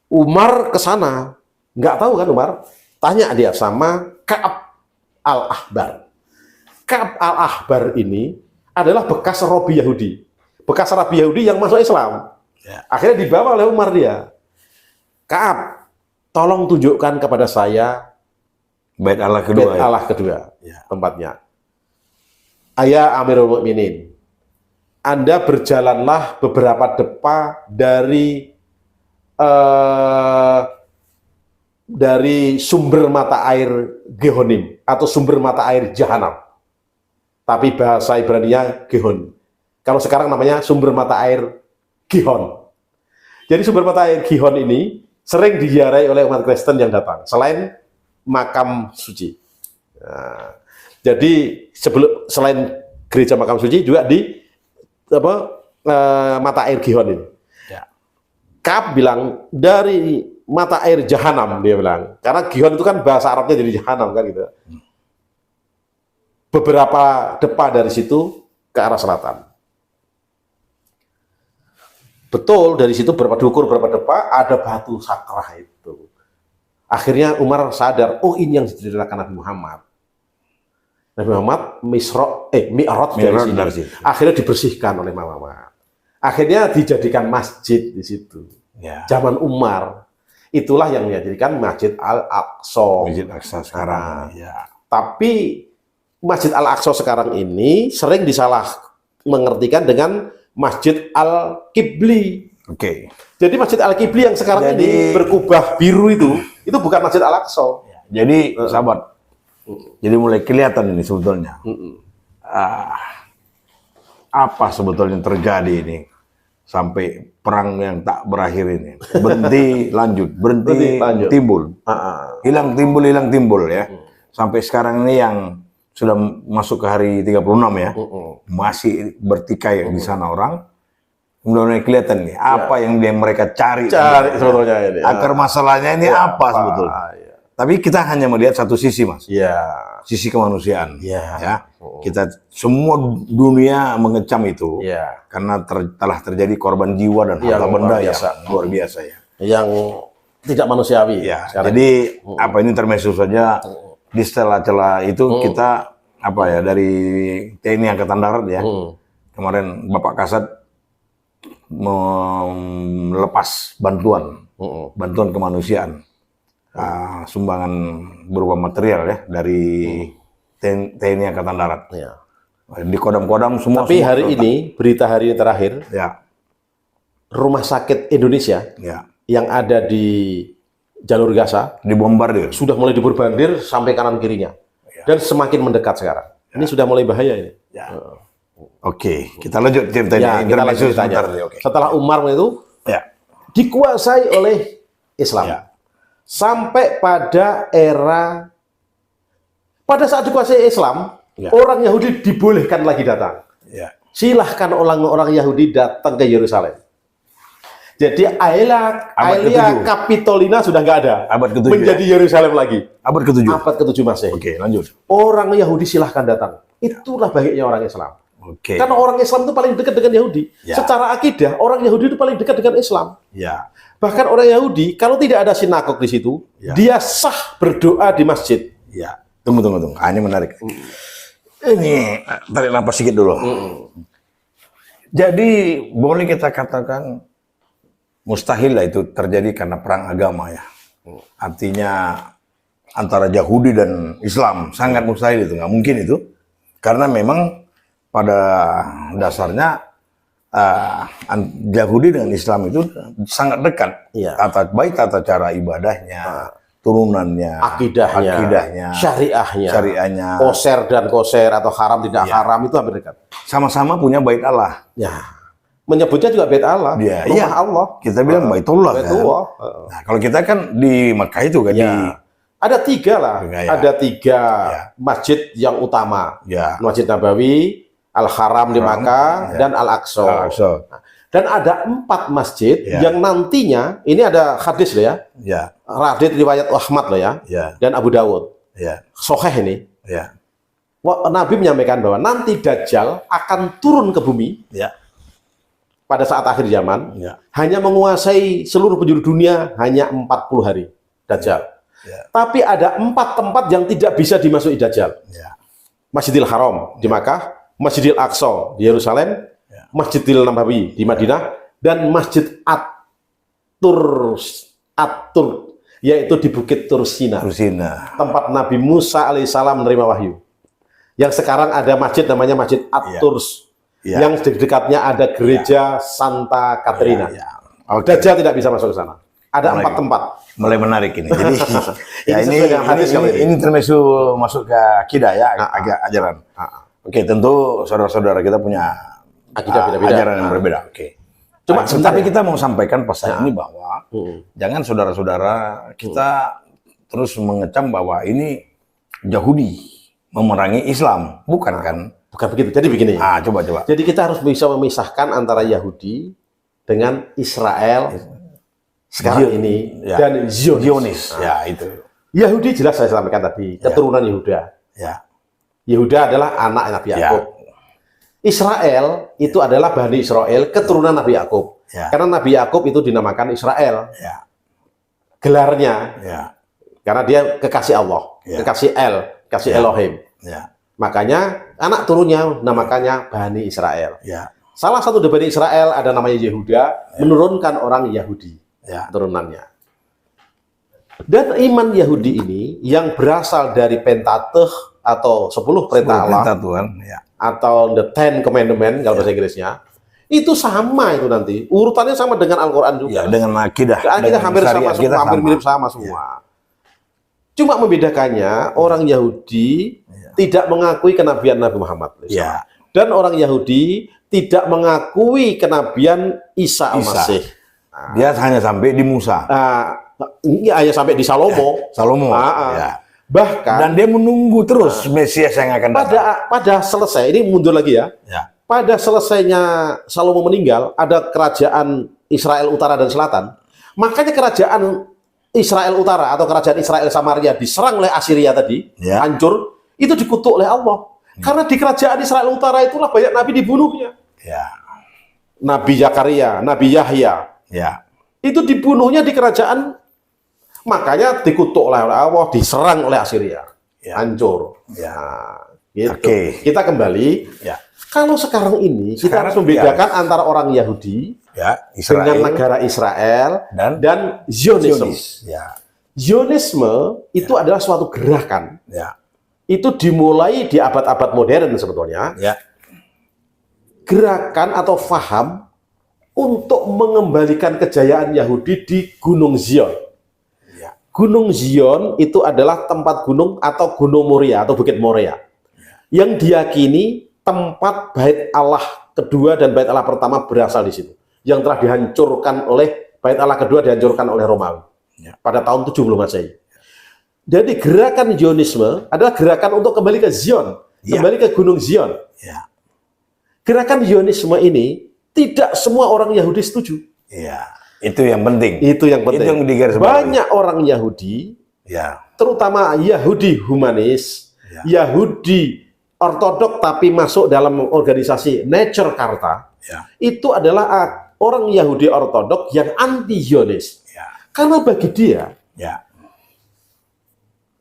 Umar ke sana, nggak tahu kan Umar? Tanya dia sama Ka'ab al-Ahbar. Ka'ab al-Ahbar ini adalah bekas Rabi Yahudi. Bekas Rabi Yahudi yang masuk Islam. Ya. Akhirnya dibawa oleh Umar dia. Ka'ab, tolong tunjukkan kepada saya Bait Allah Bait kedua. Ya. Allah kedua Ya. tempatnya. Ayah Amirul Mukminin, Anda berjalanlah beberapa depa dari sumber mata air Gehonim atau sumber mata air Jahanam. Tapi bahasa Ibrani-nya Gihon. Kalau sekarang namanya sumber mata air Gihon. Jadi sumber mata air Gihon ini sering diziarahi oleh umat Kristen yang datang, selain makam suci. Nah, jadi selain gereja makam suci juga di mata air Gihon ini. Ya. Kaab bilang dari mata air Jahanam, dia bilang, karena Gihon itu kan bahasa Arabnya jadi Jahanam kan gitu. Beberapa depa dari situ ke arah selatan. Betul, dari situ diukur berapa depa, ada batu sakrah itu. Akhirnya Umar sadar, oh ini yang diceritakan Nabi Muhammad. Nabi Muhammad mi'raj dari sini. Akhirnya dibersihkan oleh Muhammad. Akhirnya dijadikan masjid di situ. Ya. Zaman Umar. Itulah yang dijadikan Masjid Al-Aqsa. Masjid Al-Aqsa sekarang. Ya. Tapi Masjid Al-Aqsa sekarang ini sering disalah mengertikan dengan Masjid Al-Qibli. Oke. Jadi Masjid Al-Qibli yang sekarang ini berkubah biru itu bukan Masjid Al-Aqsa. Jadi sahabat, jadi mulai kelihatan ini sebetulnya. Apa sebetulnya yang terjadi ini sampai perang yang tak berakhir ini. Berhenti lanjut, berhenti lanjut. Timbul. Hilang timbul ya. Sampai sekarang ini yang sudah masuk ke hari 36 ya. Masih bertikai di sana orang. Mulai kelihatan nih apa yang mereka cari sebetulnya ini. Akar masalahnya ini apa sebetulnya. Tapi kita hanya melihat satu sisi, Mas. Ya. Sisi kemanusiaan. Ya. Kita semua dunia mengecam itu. Ya. Karena telah terjadi korban jiwa dan harta benda yang luar biasa ya. Yang tidak manusiawi. Ya. Jadi apa ini termasuk saja di celah-celah itu kita dari TNI Angkatan Darat ya. Kemarin Bapak Kasat melepas bantuan kemanusiaan. Sumbangan berupa material ya dari TNI Angkatan Darat. Ya. Di kodam-kodam semua. Tapi hari ini, berita hari ini terakhir, Rumah Sakit Indonesia yang ada di jalur Gaza dibombardir. Sudah mulai diborbardir sampai kanan kirinya. Dan semakin mendekat sekarang. Ini sudah mulai bahaya ini. Oke, kita lanjut ceritanya. Kita lanjut ceritanya. Setelah Umar itu dikuasai oleh Islam. Sampai pada pada saat dikuasai Islam, orang Yahudi dibolehkan lagi datang. Silahkan orang-orang Yahudi datang ke Yerusalem. Jadi Aelia Capitolina sudah nggak ada. Abad ke-7 menjadi Yerusalem lagi. Abad ke-7. Abad ke-7 Masehi. Oke, lanjut. Orang Yahudi silahkan datang. Itulah baiknya orang Islam. Oke. Karena orang Islam itu paling dekat dengan Yahudi. Secara akidah, orang Yahudi itu paling dekat dengan Islam. Bahkan orang Yahudi, kalau tidak ada sinagog di situ, dia sah berdoa di masjid. Tunggu. Ini menarik. Ini tarik nafas sedikit dulu. Jadi boleh kita katakan mustahil lah itu terjadi karena perang agama ya. Artinya antara Yahudi dan Islam sangat mustahil itu, nggak mungkin itu. Karena memang pada dasarnya Yahudi dengan Islam itu sangat dekat. Baik tata cara ibadahnya, turunannya, akidahnya, syariahnya, koser dan koser atau haram tidak haram itu hampir dekat. Sama-sama punya bait Allah. Menyebutnya juga bait Allah, rumah Allah. Kita bilang baitullah. Kan? Nah, kalau kita kan di Mekah itu kan ada tiga lah. Ada tiga masjid yang utama. Masjid Nabawi, Al-Haram di Makkah, dan Al-Aqsa. Dan ada 4 masjid yang nantinya, ini ada hadis loh ya. Hadis riwayat Ahmad loh ya. Dan Abu Dawud. Sahih ini. Nabi menyampaikan bahwa nanti Dajjal akan turun ke bumi pada saat akhir zaman, hanya menguasai seluruh penjuru dunia hanya 40 hari. Dajjal. Tapi ada 4 tempat yang tidak bisa dimasuki Dajjal. Masjidil Haram di Makkah, Masjidil Aqsa di Yerusalem, Masjidil Nabawi di Madinah, dan Masjid At-Tur, yaitu di Bukit Tursina. Tempat Nabi Musa alaihissalam menerima wahyu. Yang sekarang ada masjid namanya Masjid At-Turs. Iya. Yang di dekatnya ada gereja Santa Caterina. Ya. Oke. Dajjal tidak bisa masuk ke sana. Ada 4 tempat. Mulai menarik ini. Jadi ya Ini sesuai dengan hadis kalau ini. ini termasuk masuk ke akidah ya, agak ajaran. Oke, tentu saudara-saudara kita punya Akidah beda-beda. ajaran yang berbeda. Oke. Cuma sebentar tapi ya. kita mau sampaikan pesan ini bahwa jangan saudara-saudara kita terus mengecam bahwa ini Yahudi memerangi Islam, bukan kan? Bukan begitu. Jadi begini. Coba. Jadi kita harus bisa memisahkan antara Yahudi dengan Israel sekarang ini Ya. dan Zionis. Ya, itu. Yahudi jelas saya sampaikan tadi, keturunan Yehuda. Ya. Yehuda adalah anak Nabi Yakub. Israel itu adalah Bani Israel, keturunan Nabi Yakub. Ya. Karena Nabi Yakub itu dinamakan Israel. Ya. Gelarnya Ya. karena dia kekasih Allah, Ya. kekasih kekasih Elohim. Ya. Makanya anak turunnya namakannya Bani Israel. Ya. Salah satu dari Bani Israel ada namanya Yehuda, menurunkan orang Yahudi, Ya. turunannya. Dan iman Yahudi ini yang berasal dari Pentateuch atau 10 perintah Allah, Perintah Tuhan, ya. atau the Ten Commandment kalau bahasa Inggrisnya, itu sama itu nanti. Urutannya sama dengan Al-Quran juga. Ya, dengan akidah. Kita dengan hampir sama syariat semua, kita hampir sama. mirip sama semua. Cuma membedakannya orang Yahudi tidak mengakui kenabian Nabi Muhammad. Ya. Dan orang Yahudi tidak mengakui kenabian Isa Al-Masih. Dia hanya sampai di Musa. Ini hanya sampai di Salomo. Salomo. Ah. Ya. Bahkan Dan dia menunggu terus Mesias yang akan datang. pada selesai, ini mundur lagi ya. Ya. Pada selesainya Salomo meninggal, ada kerajaan Israel Utara dan Selatan. Makanya kerajaan Israel Utara atau kerajaan Israel Samaria diserang oleh Assyria tadi, Ya. hancur, itu dikutuk oleh Allah. Karena di kerajaan Israel Utara itulah banyak nabi dibunuhnya. Ya. Nabi Zakaria, Nabi Yahya, Ya. itu dibunuhnya di kerajaan, makanya dikutuk oleh Allah, diserang oleh Assyria, Ya. hancur. Ya. Nah, gitu. Oke. Kita kembali. Ya. Kalau sekarang ini kita Sekarang, harus membedakan antara orang Yahudi Ya. Israel dengan negara Israel dan Zionisme. Ya. Zionisme itu adalah suatu gerakan. Ya. Itu dimulai di abad-abad modern sebetulnya. Ya. Gerakan atau faham untuk mengembalikan kejayaan Yahudi di Gunung Zion. Ya. Gunung Zion itu adalah tempat gunung atau Gunung Moria atau Bukit Moria. Yang diyakini tempat bait Allah kedua dan bait Allah pertama berasal di situ. Yang telah dihancurkan oleh bait Allah kedua dihancurkan oleh Romawi. Ya. Pada tahun 70 Masehi. Jadi gerakan Zionisme adalah gerakan untuk kembali ke Zion, Ya. kembali ke Gunung Zion. Ya. Gerakan Zionisme ini tidak semua orang Yahudi setuju. Ya. Itu yang penting. Itu yang penting. Itu yang digarisbawahi. Banyak orang Yahudi, Ya. terutama Yahudi humanis, Ya. Yahudi ortodok tapi masuk dalam organisasi Nature Karta, Ya. itu adalah orang Yahudi ortodok yang anti Zionis. Ya. Karena bagi dia, Ya.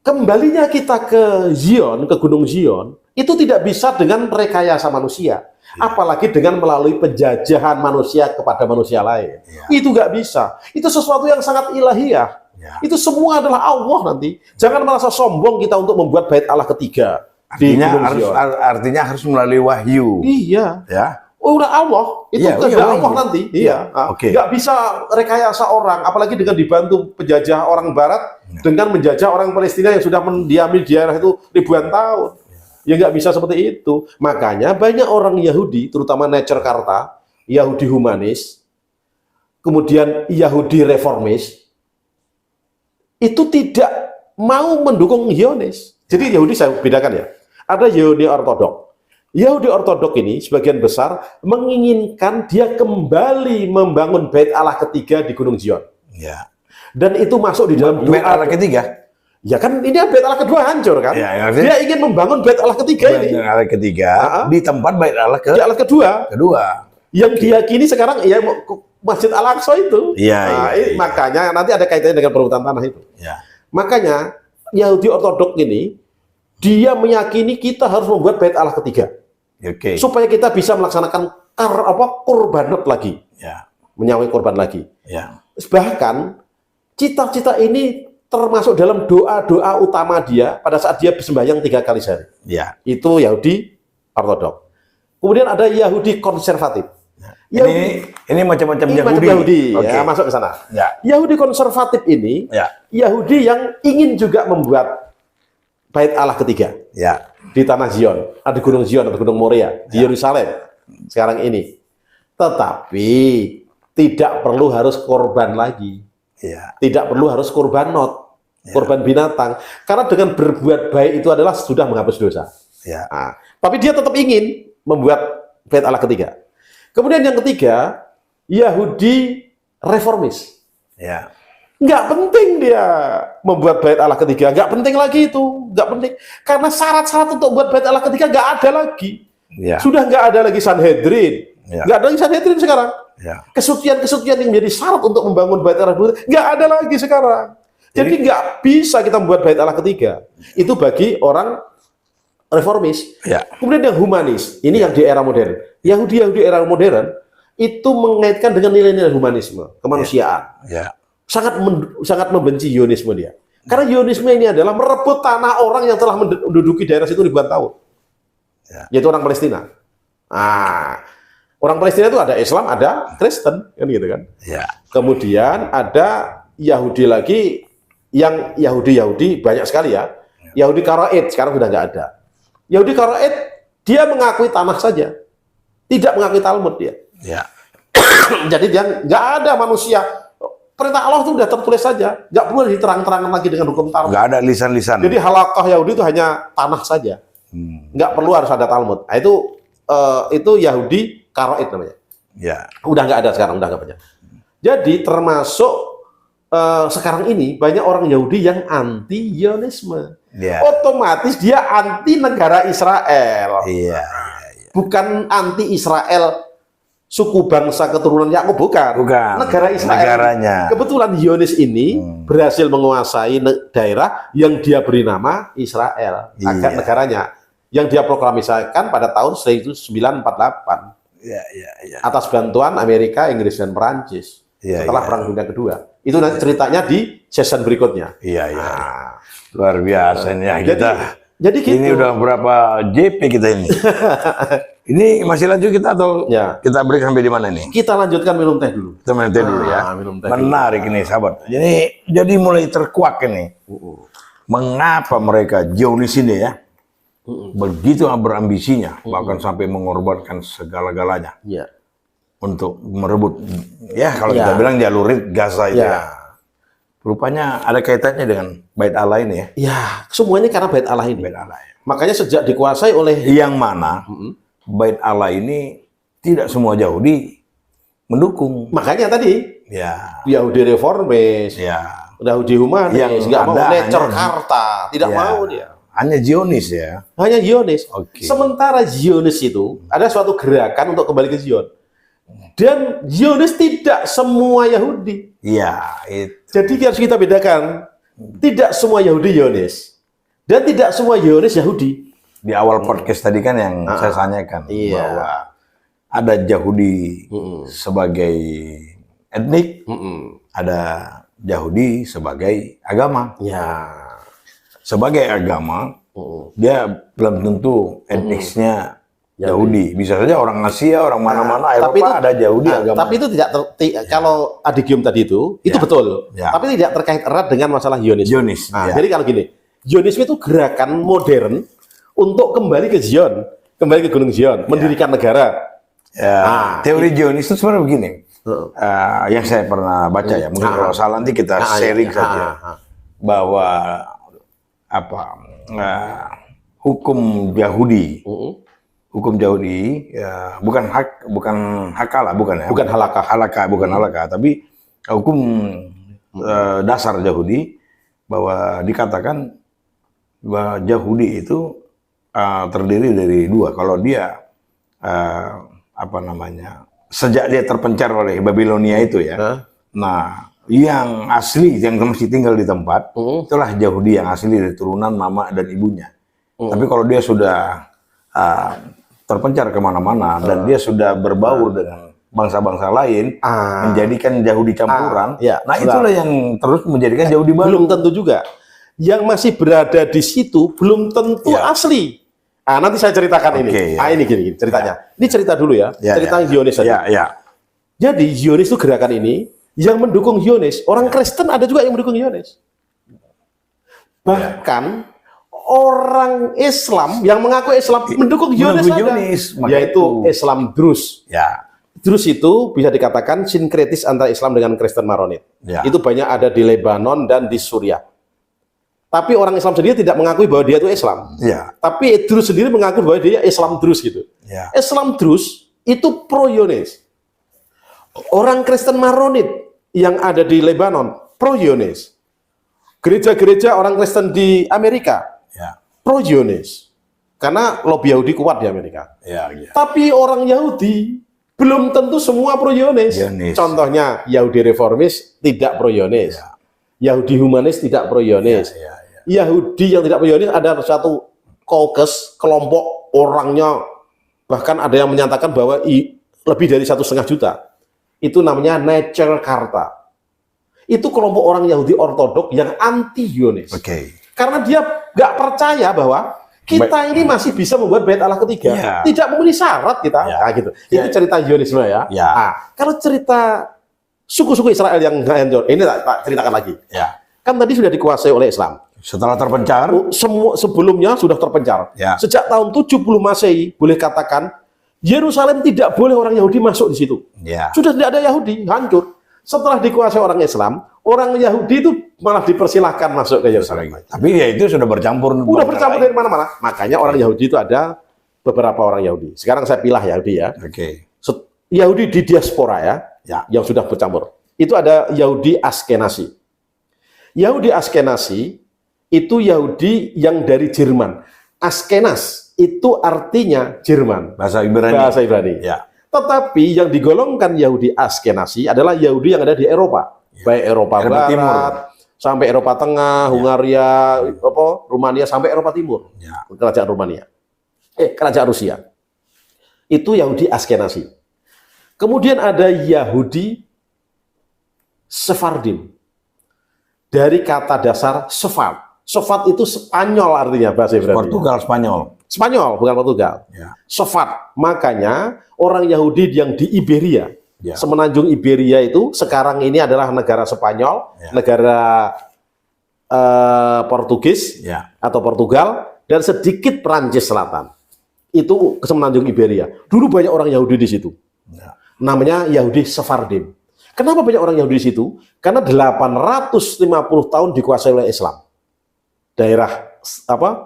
kembalinya kita ke Zion, ke Gunung Zion, itu tidak bisa dengan rekayasa manusia. Apalagi dengan melalui penjajahan manusia kepada manusia lain. Ya. Itu nggak bisa. Itu sesuatu yang sangat ilahiyah. Ya. Itu semua adalah Allah nanti. Jangan merasa sombong kita untuk membuat bait Allah ketiga di Gunung Zion. Artinya harus melalui wahyu. Iya. Ya. Oh, udah Allah. Itu Iya, kehendak iya, Allah iya. nanti. Iya, Iya. oke. Nggak bisa rekayasa orang, apalagi dengan dibantu penjajah orang Barat dengan menjajah orang Palestina yang sudah mendiami di daerah itu ribuan tahun. Ya nggak bisa seperti itu. Makanya banyak orang Yahudi, terutama Nature Karta, Yahudi humanis, kemudian Yahudi reformis, itu tidak mau mendukung Zionis. Jadi Yahudi saya bedakan ya. Ada Yahudi ortodok. Yahudi ortodok ini sebagian besar menginginkan dia kembali membangun bait Allah ketiga di Gunung Zion. Ya. Dan itu masuk di dalam Bait Allah doa. ketiga. Ya kan ini bait Allah kedua hancur kan? Ya, artinya- Dia ingin membangun bait Allah ketiga ini. Bait Allah ketiga di tempat bait Allah Bait Allah kedua kedua. yang diyakini sekarang ya Masjid Al-Aqsa itu. Iya, Nah, iya, iya. makanya nanti ada kaitannya dengan perebutan tanah itu. Ya. Makanya Yahudi ortodok ini dia meyakini kita harus membuat bait Allah ketiga Oke. supaya kita bisa melaksanakan kurbanot lagi, Ya. menyawai kurban lagi. Ya. Bahkan cita-cita ini termasuk dalam doa-doa utama dia pada saat dia sembahyang 3 kali sehari. Ya. Itu Yahudi Ortodok. Kemudian ada Yahudi konservatif. Ini macam-macam Ini Yahudi. macam Yahudi, Oke. ya, masuk ke sana. Ya. Yahudi konservatif ini, Ya. Yahudi yang ingin juga membuat Bait Allah ketiga Ya. di tanah Zion, di Gunung Zion atau Gunung Moria, di Yerusalem sekarang ini. Tetapi tidak perlu harus korban lagi, Ya. tidak perlu harus korban korban binatang, karena dengan berbuat baik itu adalah sudah menghapus dosa. Ya. Nah, tapi dia tetap ingin membuat Bait Allah ketiga. Kemudian yang ketiga, Yahudi reformis. Ya. Nggak penting dia membuat Bait Allah ketiga, nggak penting lagi itu, nggak penting. Karena syarat-syarat untuk buat Bait Allah ketiga nggak ada lagi. Ya. Sudah nggak ada lagi Sanhedrin, Ya. nggak ada lagi Sanhedrin sekarang. Ya. Kesucian-kesucian yang menjadi syarat untuk membangun Bait Allah ketiga nggak ada lagi sekarang. Jadi nggak bisa kita membuat Bait Allah ketiga. Itu bagi orang reformis. Ya. Kemudian yang humanis, ini yang di era modern. Yahudi era modern itu mengaitkan dengan nilai-nilai humanisme, kemanusiaan. Ya. Sangat membenci Zionisme dia. Karena Zionisme ini adalah merebut tanah orang yang telah menduduki daerah situ ribuan tahun. Ya. Yaitu orang Palestina. Nah, orang Palestina itu ada Islam, ada Kristen, kan gitu kan. Ya. Kemudian ada Yahudi lagi, yang Yahudi banyak sekali ya. Yahudi Karaid sekarang sudah nggak ada. Yahudi Karaid dia mengakui tanah saja, tidak mengakui Talmud dia. Ya. Jadi dia nggak ada manusia. Perintah Allah itu sudah tertulis saja, nggak perlu diterang-terangkan lagi dengan hukum Talmud. Nggak ada lisan-lisan. Jadi halakah Yahudi itu hanya tanah saja, nggak perlu harus ada Talmud. Nah, itu Yahudi Karaid namanya. Ya. Udah nggak ada sekarang, udah nggak banyak. Jadi termasuk sekarang ini banyak orang Yahudi yang anti Zionisme. Ya. Otomatis dia anti negara Israel. Iya. Bukan anti Israel suku bangsa keturunan Yakub, bukan. Negara Israel. Negaranya. Kebetulan Zionis ini berhasil menguasai daerah yang dia beri nama Israel, Iya. negaranya, yang dia proklamasikan pada tahun 1948 Ya, ya, ya. atas bantuan Amerika, Inggris, dan Perancis Iya, setelah iya. Perang Dunia Kedua. Itu nanti ceritanya di season berikutnya. Iya, iya. Nah, Luar biasa nih ya kita. jadi gitu. Ini udah berapa JP kita ini? Ini masih lanjut kita atau Ya. kita break sampai di mana nih? Kita lanjutkan minum teh dulu. Kita main teh dulu ya. Minum teh Menarik ini sahabat. Jadi mulai terkuak ini. Mengapa mereka Zionis ini ya begitu berambisinya, bahkan sampai mengorbankan segala-galanya Ya. untuk merebut, ya kalau Ya. kita bilang jalur Gaza itu Ya. ya. Rupanya ada kaitannya dengan Bait Allah ini ya. Ya, semuanya karena Bait Allah ini. Bait Allah ya. Makanya sejak dikuasai oleh Yang mana Bait Allah ini tidak semua Yahudi mendukung. makanya tadi Ya, Yahudi reformis, ya. Yahudi humanis, Yang nggak mau ada nature hanya- karta, tidak Ya. mau dia. Hanya Zionis ya. Hanya Zionis. Oke. Sementara Zionis itu ada suatu gerakan untuk kembali ke Zion. Dan Zionis tidak semua Yahudi. Iya, itu. Jadi harus kita bedakan. Tidak semua Yahudi Zionis. Dan tidak semua Zionis Yahudi. Di awal podcast tadi kan yang saya tanyakan Iya. bahwa ada Yahudi sebagai etnik, ada Yahudi sebagai agama. Ya. Sebagai agama, dia belum tentu etnisnya Yahudi. Bisa saja orang Asia, orang mana-mana, Tapi Eropa ada Yahudi agama. Tapi itu tidak kalau Adigium tadi itu Ya. betul. Ya. Tapi tidak terkait erat dengan masalah Zionis. Zionis, Nah, ya. jadi kalau gini, Zionisme itu gerakan modern untuk kembali ke Zion, kembali ke Gunung Zion, mendirikan negara. Ya, teori Zionis itu sebenarnya begini. Heeh. Yang saya pernah baca ya, mungkin kalau salah nanti kita sharing saja. Bahwa hukum Yahudi, hukum Yahudi ya, bukan hakalah, bukan ya, Bukan halakah. bukan halakah, tapi hukum dasar Yahudi bahwa dikatakan bahwa Yahudi itu terdiri dari dua. Kalau dia sejak dia terpencar oleh Babilonia itu ya, nah yang asli yang masih tinggal di tempat itulah Yahudi yang asli dari turunan mama dan ibunya. Tapi kalau dia sudah terpencar kemana-mana dan dia sudah berbaur dengan bangsa-bangsa lain menjadikan Yahudi campuran. Ya, nah, itulah yang terus menjadikan Yahudi baru. Belum tentu juga. Yang masih berada di situ belum tentu asli. Nanti saya ceritakan ini. Ini gini ceritanya. Ini cerita dulu ya. Cerita Zionis saja. Jadi Zionis itu gerakan ini yang mendukung Zionis. Orang Kristen ada juga yang mendukung Zionis. Bahkan orang Islam yang mengaku Islam mendukung Zionis ada, yaitu Islam Druze. Druze itu bisa dikatakan sinkretis antara Islam dengan Kristen Maronit. Itu banyak ada di Lebanon dan di Suriah. Tapi orang Islam sendiri tidak mengakui bahwa dia itu Islam. Tapi Druze sendiri mengaku bahwa dia Islam Druze gitu. Islam Druze itu pro-Zionis. Orang Kristen Maronit yang ada di Lebanon pro-Zionis. Gereja-gereja orang Kristen di Amerika pro-Zionis. Karena lobby Yahudi kuat di Amerika. Tapi orang Yahudi belum tentu semua pro-Zionis. Contohnya Yahudi reformis tidak pro-Zionis. Yahudi humanis tidak pro-Zionis. Yahudi yang tidak pro-Zionis ada satu caucus, kelompok orangnya, bahkan ada yang menyatakan bahwa lebih dari 1,5 juta. Itu namanya Nature Karta. Itu kelompok orang Yahudi ortodok yang anti-Zionis. Karena dia nggak percaya bahwa kita ini masih bisa membuat bait Allah ketiga, tidak memenuhi syarat kita. Gitu. Itu cerita Zionisme ya. Kalau cerita suku-suku Israel yang hancur, ini tak ceritakan lagi. Kan tadi sudah dikuasai oleh Islam. Setelah terpencar, semua sebelumnya sudah terpencar. Sejak tahun 70 Masehi, boleh katakan Yerusalem tidak boleh orang Yahudi masuk di situ. Sudah tidak ada Yahudi, hancur. Setelah dikuasai orang Islam, orang Yahudi itu malah dipersilahkan masuk ke Yerusalem. Tapi ya itu sudah bercampur. Udah bercampur dari mana-mana. Makanya orang Yahudi itu ada beberapa orang Yahudi. Sekarang saya pilih Yahudi ya. Yahudi di diaspora ya, yang sudah bercampur. Itu ada Yahudi Askenazi. Yahudi Askenazi itu Yahudi yang dari Jerman. Askenaz itu artinya Jerman. Bahasa Ibrani. Bahasa Ibrani. Tetapi yang digolongkan Yahudi Askenazi adalah Yahudi yang ada di Eropa. Baik Eropa Barat, Timur, sampai Eropa Tengah, Hungaria, Rumania, sampai Eropa Timur. Kerajaan Rumania. Kerajaan Rusia. Itu Yahudi Askenazi. Kemudian ada Yahudi Sephardim. Dari kata dasar Sefard. Sefard itu Spanyol artinya bahasa Ibrani. Portugal, Spanyol. Spanyol, bukan Portugal. Sefard. Makanya orang Yahudi yang di Iberia, semenanjung Iberia itu sekarang ini adalah negara Spanyol, negara Portugis atau Portugal, dan sedikit Prancis Selatan. Itu semenanjung Iberia. Dulu banyak orang Yahudi di situ. Namanya Yahudi Sephardim. Kenapa banyak orang Yahudi di situ? Karena 850 tahun dikuasai oleh Islam. Daerah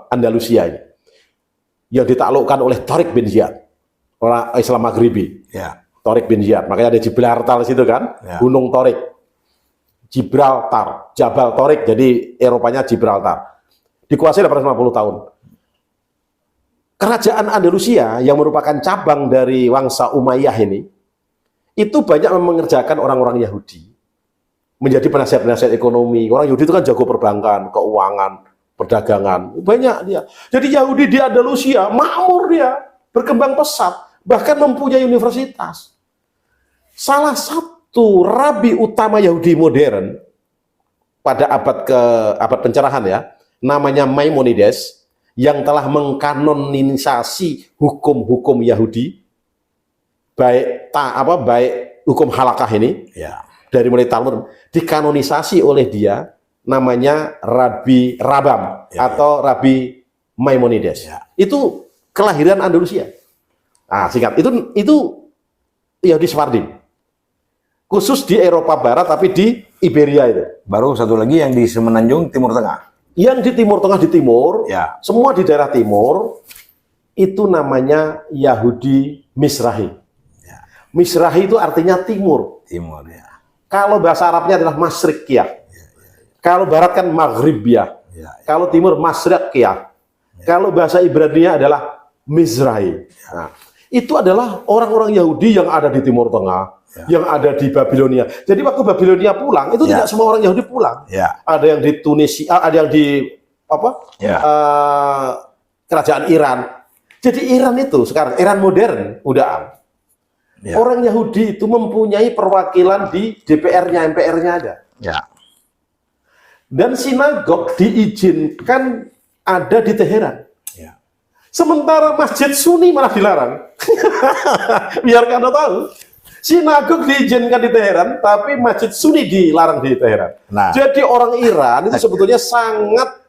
Andalusia ini. Yang ditaklukkan oleh Tariq bin Ziyad. Orang Islam Maghribi. Tariq bin Ziyad. Makanya ada Gibraltar di situ kan. Gunung Tariq. Gibraltar. Jabal Tariq. Jadi Eropanya Gibraltar. Dikuasai 850 tahun. Kerajaan Andalusia yang merupakan cabang dari Wangsa Umayyah ini, itu banyak mengerjakan orang-orang Yahudi. Menjadi penasihat-penasihat ekonomi. Orang Yahudi itu kan jago perbankan, keuangan, perdagangan. Banyak dia. Jadi Yahudi di Andalusia, makmur dia. Berkembang pesat. Bahkan mempunyai universitas. Salah satu rabi utama Yahudi modern, pada abad pencerahan ya, namanya Maimonides, yang telah mengkanonisasi hukum-hukum Yahudi, baik hukum halakah ini, dari mulai Talmud, dikanonisasi oleh dia, namanya Rabi Rabam atau Rabi Maimonides. Itu kelahiran Andalusia. Singkat, itu Yahudi Sephardim. Khusus di Eropa Barat, tapi di Iberia itu. Baru satu lagi yang di semenanjung Timur Tengah. Yang di Timur Tengah, di Timur, semua di daerah Timur, itu namanya Yahudi Mizrahi. Mizrahi itu artinya Timur. Kalau bahasa Arabnya adalah Masriqiyah. Kalau Barat kan Maghribiyah. Kalau Timur Masriqiyah. Kalau bahasa Ibraninya adalah Mizrahi. Itu adalah orang-orang Yahudi yang ada di Timur Tengah, yang ada di Babilonia. Jadi waktu Babilonia pulang, itu tidak semua orang Yahudi pulang. Ada yang di Tunisia, ada yang di kerajaan Iran. Jadi Iran itu sekarang, Iran modern, udah Orang Yahudi itu mempunyai perwakilan di DPR-nya, MPR-nya ada. Ya. Dan sinagog diizinkan ada di Teheran. Ya. Sementara masjid Sunni malah dilarang. Biar Anda tahu. Sinagog diizinkan di Teheran, tapi masjid Sunni dilarang di Teheran. Nah. Jadi orang Iran itu sebetulnya sangat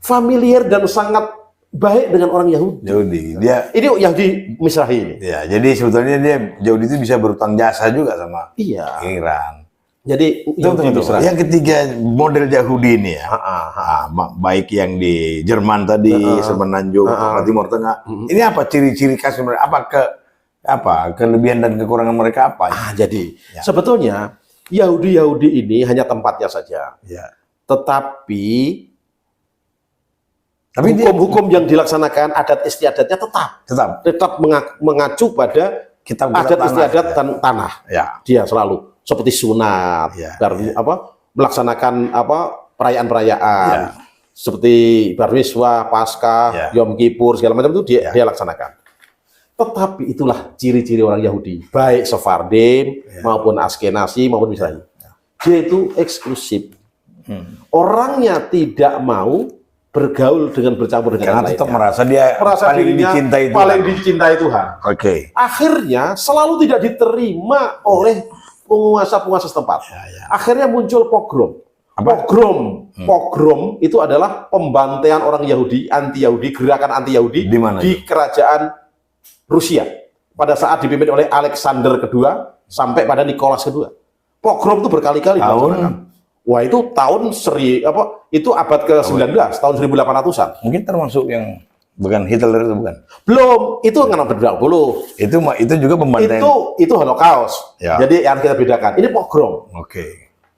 familiar dan sangat baik dengan orang Yahudi. Ini Yahudi Mizrahi ini. Ya, jadi sebetulnya Yahudi itu bisa berutang jasa juga sama Iran. Jadi yang ketiga model Yahudi ini ya, baik yang di Jerman tadi, Semenanjung, Timur Tengah. Ini apa ciri-ciri khas mereka? Apa kelebihan dan kekurangan mereka apa? Jadi sebetulnya Yahudi ini hanya tempatnya saja. Ya. Tetapi hukum-hukum yang dilaksanakan, adat istiadatnya tetap mengacu pada adat istiadat dan tanah. Ya. Dia selalu seperti sunat, melaksanakan perayaan-perayaan seperti Bar Mitzvah, Paskah, Yom Kippur, segala macam itu dia laksanakan. Tetapi itulah ciri-ciri orang Yahudi, baik Sephardim maupun Askenazi maupun Mizrahi. Dia itu eksklusif. Orangnya tidak mau bergaul dengan bercampur dengan karena tetap merasa dia paling dicintai Tuhan. Akhirnya selalu tidak diterima oleh penguasa-penguasa setempat. Akhirnya muncul pogrom. Pogrom itu adalah pembantaian orang Yahudi, anti-Yahudi, gerakan anti-Yahudi di kerajaan Rusia pada saat dipimpin oleh Alexander II sampai pada Nicholas II. Pogrom itu berkali-kali dilaksanakan. Wah, itu tahun itu abad ke-19, tahun 1800-an. Mungkin termasuk yang bukan Hitler itu bukan? Belum, itu nggak berdahulu. Itu juga pembantaian. Itu Holocaust. Jadi yang kita bedakan, ini pogrom.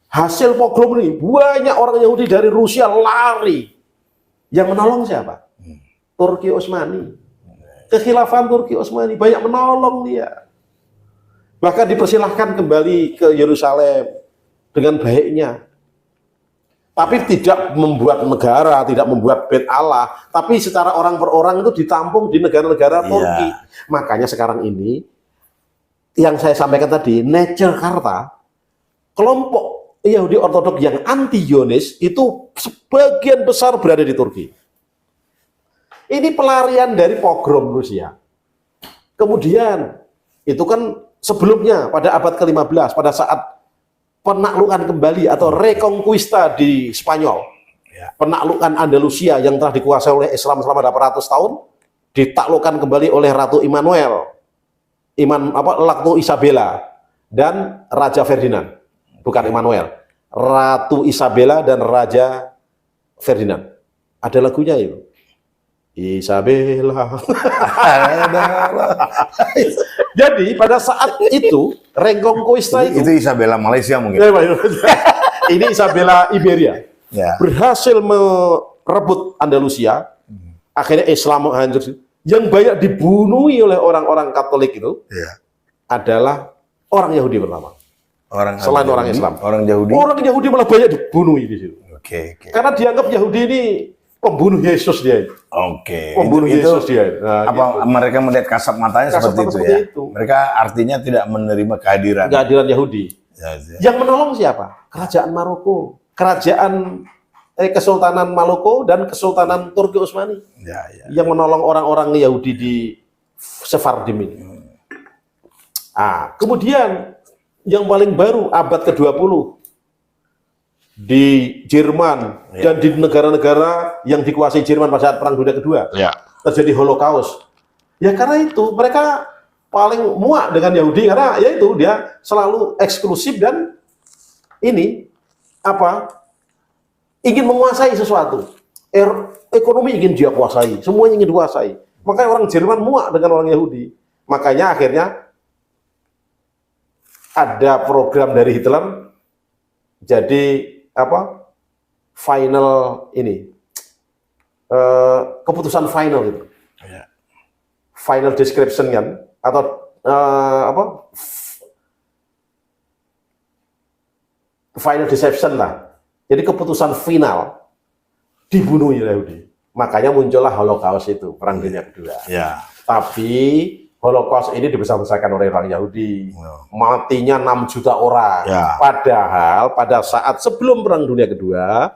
Hasil pogrom ini banyak orang Yahudi dari Rusia lari. Yang menolong siapa? Turki Utsmani. Kekhilafan Turki Utsmani banyak menolong dia. Bahkan dipersilahkan kembali ke Yerusalem dengan baiknya. Tapi tidak membuat negara, tidak membuat bait Allah, tapi secara orang per orang itu ditampung di negara-negara Turki. Makanya sekarang ini yang saya sampaikan tadi, Nature Karta, kelompok Yahudi Ortodok yang anti-Zionis itu sebagian besar berada di Turki. Ini pelarian dari pogrom Rusia. Kemudian itu kan sebelumnya pada abad ke-15 pada saat penaklukan kembali atau reconquista di Spanyol, penaklukan Andalusia yang telah dikuasai oleh Islam selama 800 tahun, ditaklukkan kembali oleh Ratu Ratu Isabella dan Raja Ferdinand, bukan Immanuel, Ratu Isabella dan Raja Ferdinand. Ada lagunya itu. Isabella. Jadi pada saat itu Reconquista itu Isabella Malaysia mungkin. Ini Isabella Iberia. Berhasil merebut Andalusia. Akhirnya Islam menghancur. Yang banyak dibunuhi oleh orang-orang Katolik itu adalah orang Yahudi pertama. Selain orang Islam. Orang Yahudi malah banyak dibunuhi di situ. Karena dianggap Yahudi ini pembunuh Yesus dia. Pembunuh Yesus dia. Nah, mereka melihat kasat matanya seperti itu. Mereka artinya tidak menerima kehadiran Yahudi. Yang menolong siapa? Kerajaan Maroko, kerajaan Kesultanan Maroko dan Kesultanan Turki Utsmani. Yang menolong orang-orang Yahudi di Sephardim ini. Kemudian yang paling baru abad ke-20 di Jerman dan di negara-negara yang dikuasai Jerman pada saat Perang Dunia Kedua terjadi Holocaust. Ya karena itu mereka paling muak dengan Yahudi karena yaitu dia selalu eksklusif dan ini ingin menguasai sesuatu. Ekonomi ingin dia kuasai, semuanya ingin dikuasai. Makanya orang Jerman muak dengan orang Yahudi. Makanya akhirnya ada program dari Hitler jadi final ini keputusan final itu final description kan atau final deception lah, jadi keputusan final dibunuh Yahudi, makanya muncullah Holocaust itu Perang Dunia Kedua. Tapi Holocaust ini dibesar-besarkan oleh orang Yahudi. Ya. Matinya 6 juta orang. Ya. Padahal pada saat sebelum Perang Dunia Kedua,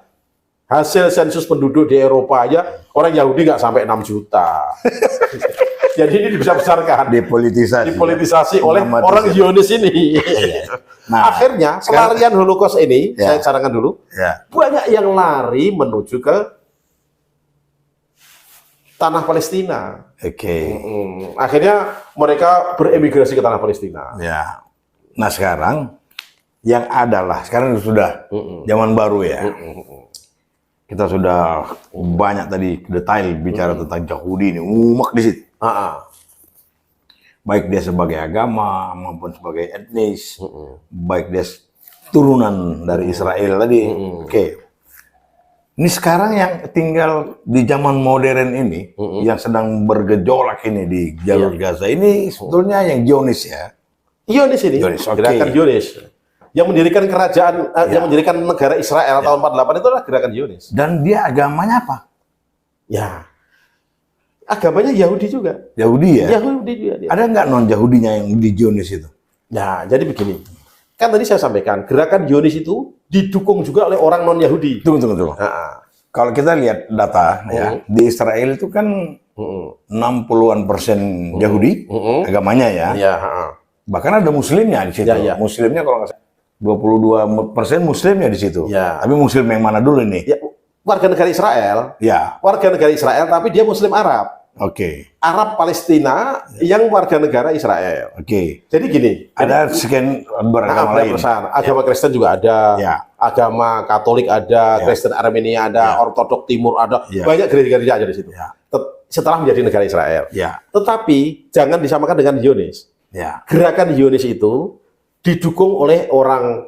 hasil sensus penduduk di Eropa aja orang Yahudi nggak sampai 6 juta. Jadi ini dibesar-besarkan. Dipolitisasi oleh orang Zionis ini. Nah, akhirnya pelarian Holocaust ini, ya. saya sarankan dulu, Ya. banyak yang lari menuju ke tanah Palestina. Oke. Akhirnya mereka beremigrasi ke tanah Palestina. Ya. Nah sekarang yang adalah sekarang sudah zaman baru ya. Kita sudah banyak tadi detail bicara tentang Yahudi ini, umak di situ. Baik dia sebagai agama maupun sebagai etnis, baik dia turunan dari Israel tadi. Oke. Ini sekarang yang tinggal di zaman modern ini, yang sedang bergejolak ini di jalur Gaza ini sebetulnya yang Zionis ya. Zionis ini, gerakan Zionis. Yang mendirikan kerajaan, yang mendirikan negara Israel tahun 48 itu adalah gerakan Zionis. Dan dia agamanya apa? Ya, agamanya Yahudi juga. Yahudi ya? Yahudi juga dia. Ada nggak non-Yahudinya yang di Zionis itu? Nah, jadi begini. Kan tadi saya sampaikan, gerakan Zionis itu didukung juga oleh orang non-Yahudi. Tunggu. Kalau kita lihat data ya, di Israel itu kan 60-an% Yahudi agamanya ya. Iya, Bahkan ada muslimnya di situ. Ya. Muslimnya kalau nggak salah 22% muslimnya di situ. Ya. Tapi muslim yang mana dulu nih? ya, warga negara Israel. Ya. Warga negara Israel, tapi dia Muslim Arab. Oke. Arab Palestina yang warga negara Israel. Oke. Jadi gini. Ada sekian beragama lain. Agama Kristen juga ada. Ya. Agama Katolik ada. Kristen Armenia ada. Ortodok Timur ada. Banyak gereja-gereja aja di situ. Ya. Setelah menjadi negara Israel. Ya. Tetapi jangan disamakan dengan Zionis. Ya. Gerakan Zionis itu didukung oleh orang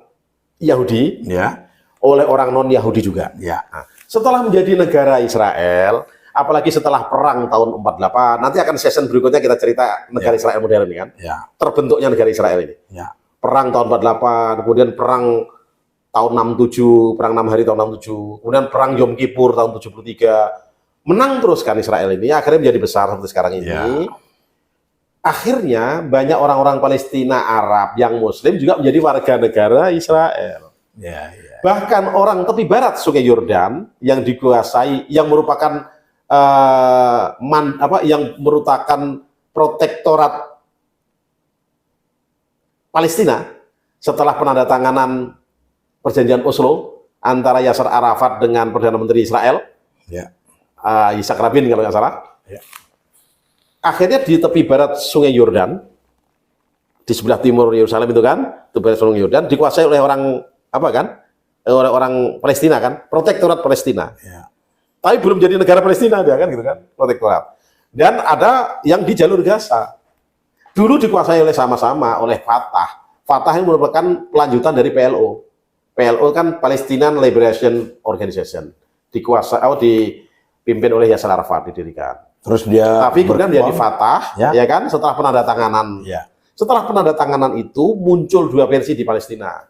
Yahudi, Ya. oleh orang non-Yahudi juga. Ya. Nah, setelah menjadi negara Israel, apalagi setelah perang tahun 48, nanti akan season berikutnya kita cerita negara Israel modern kan, Ya. terbentuknya negara Israel ini. Ya. Perang tahun 48, kemudian perang tahun 67, perang 6 hari tahun 67, kemudian perang Yom Kippur tahun 73, menang terus kan Israel ini, akhirnya menjadi besar seperti sekarang ini. Ya. Akhirnya banyak orang-orang Palestina Arab yang Muslim juga menjadi warga negara Israel. Ya. Bahkan orang tepi barat Sungai Yordan yang dikuasai, yang merupakan yang merupakan protektorat Palestina setelah penandatanganan perjanjian Oslo antara Yasser Arafat dengan Perdana Menteri Israel, Yitzhak Rabin kalau nggak salah. Ya. Akhirnya di tepi barat Sungai Yordan, di sebelah timur Yerusalem itu kan, tepi barat Sungai Yordan dikuasai oleh orang oleh orang Palestina kan, protektorat Palestina. Ya. Tapi belum jadi negara Palestina dia kan gitu kan, protektorat. Dan ada yang di jalur Gaza. Dulu dikuasai oleh sama-sama oleh Fatah. Fatah yang merupakan lanjutan dari PLO. PLO kan Palestinian Liberation Organization. Dipimpin oleh Yasser Arafat, didirikan. Terus dia Tapi kemudian dia di Fatah, ya kan, setelah penandatanganan. Ya. Setelah penandatanganan itu muncul dua versi di Palestina.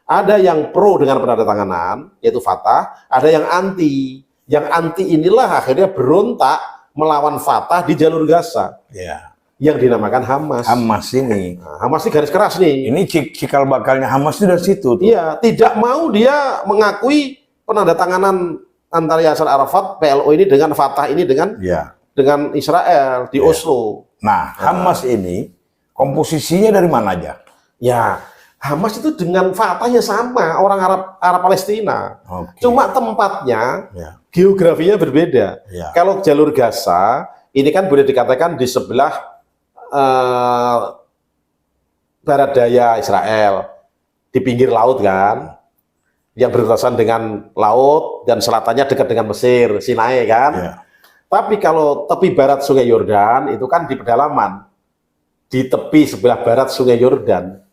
Ada yang pro dengan penandatanganan, yaitu Fatah, ada yang anti. Yang anti inilah akhirnya berontak melawan Fatah di jalur Gaza. Ya. Yang dinamakan Hamas. Hamas ini. Nah, Hamas ini garis keras nih. Ini cikal bakalnya Hamas itu dari situ. Iya, tidak mau dia mengakui penandatanganan antara Yasser Arafat, PLO ini dengan Fatah ini dengan Israel di Oslo. Nah, Hamas ini komposisinya dari mana aja? Ya, Hamas itu dengan Fatahnya sama, orang Arab Palestina. Okay. Cuma tempatnya, geografinya berbeda. Ya. Kalau jalur Gaza, ini kan boleh dikatakan di sebelah barat daya Israel, di pinggir laut kan, yang berbatasan dengan laut dan selatannya dekat dengan Mesir, Sinai kan. Ya. Tapi kalau tepi barat Sungai Yordan itu kan di pedalaman, di tepi sebelah barat Sungai Yordan.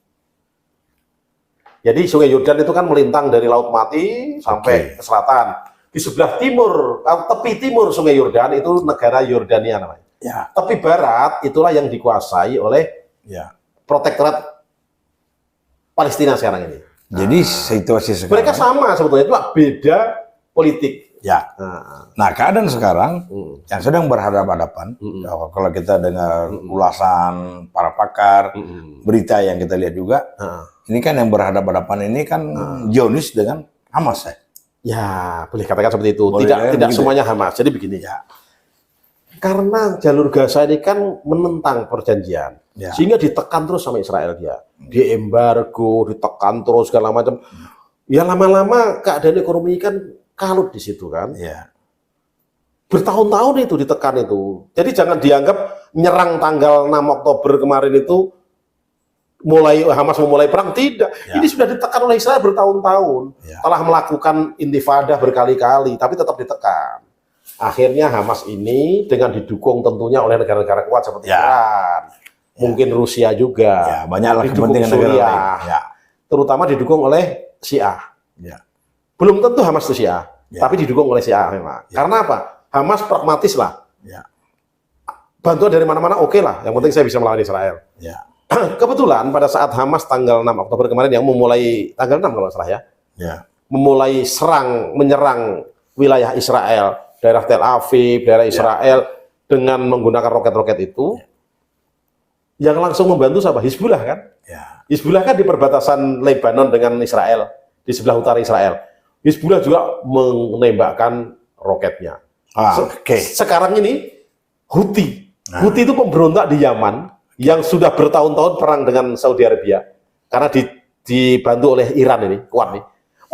Jadi Sungai Yordan itu kan melintang dari Laut Mati sampai ke selatan. Di sebelah timur, tepi timur Sungai Yordan itu negara Yordania namanya. Ya. Tepi barat itulah yang dikuasai oleh protektorat Palestina sekarang ini. Jadi situasi sekarang Mereka sama sebetulnya, cuma beda politik. Ya. Nah, keadaan sekarang yang sedang berhadapan-hadapan, kalau kita dengar ulasan para pakar, berita yang kita lihat juga, ini kan yang berhadapan-hadapan ini kan Zionis dengan Hamas ya. Ya, boleh katakan seperti itu. Boleh, Tidak begitu. semuanya Hamas. Jadi begini ya. Karena jalur Gaza ini kan menentang perjanjian, sehingga ditekan terus sama Israel dia. Diembargo, ditekan terus segala macam. Ya lama-lama keadaan ekonomi kan kalut di situ kan. Ya. Bertahun-tahun itu ditekan itu. Jadi jangan dianggap nyerang tanggal 6 Oktober kemarin itu Hamas memulai perang, tidak. Ya. Ini sudah ditekan oleh Israel bertahun-tahun. Ya. Telah melakukan intifadah berkali-kali, tapi tetap ditekan. Akhirnya Hamas ini dengan didukung tentunya oleh negara-negara kuat seperti Iran, mungkin Rusia juga. Ya, banyaklah didukung kepentingan negara Suriah, lain. Ya. Terutama didukung oleh Syiah. Ya. Belum tentu Hamas itu Syiah, Ya. tapi didukung oleh Syiah memang. Ya. Karena apa? Hamas pragmatis lah. Ya. Bantuan dari mana-mana oke lah. Yang penting saya bisa melawan Israel. Ya. Kebetulan pada saat Hamas tanggal 6 Oktober kemarin yang memulai tanggal 6 kalau nggak salah ya, Ya. memulai menyerang wilayah Israel, daerah Tel Aviv, daerah Israel dengan menggunakan roket-roket itu, yang langsung membantu siapa? Hizbullah kan? Ya. Hizbullah kan di perbatasan Lebanon dengan Israel, di sebelah utara Israel. Hizbullah juga menembakkan roketnya. Oke. Sekarang ini Houthi. Houthi itu pemberontak di Yaman yang sudah bertahun-tahun perang dengan Saudi Arabia karena dibantu oleh Iran ini, kuat nih.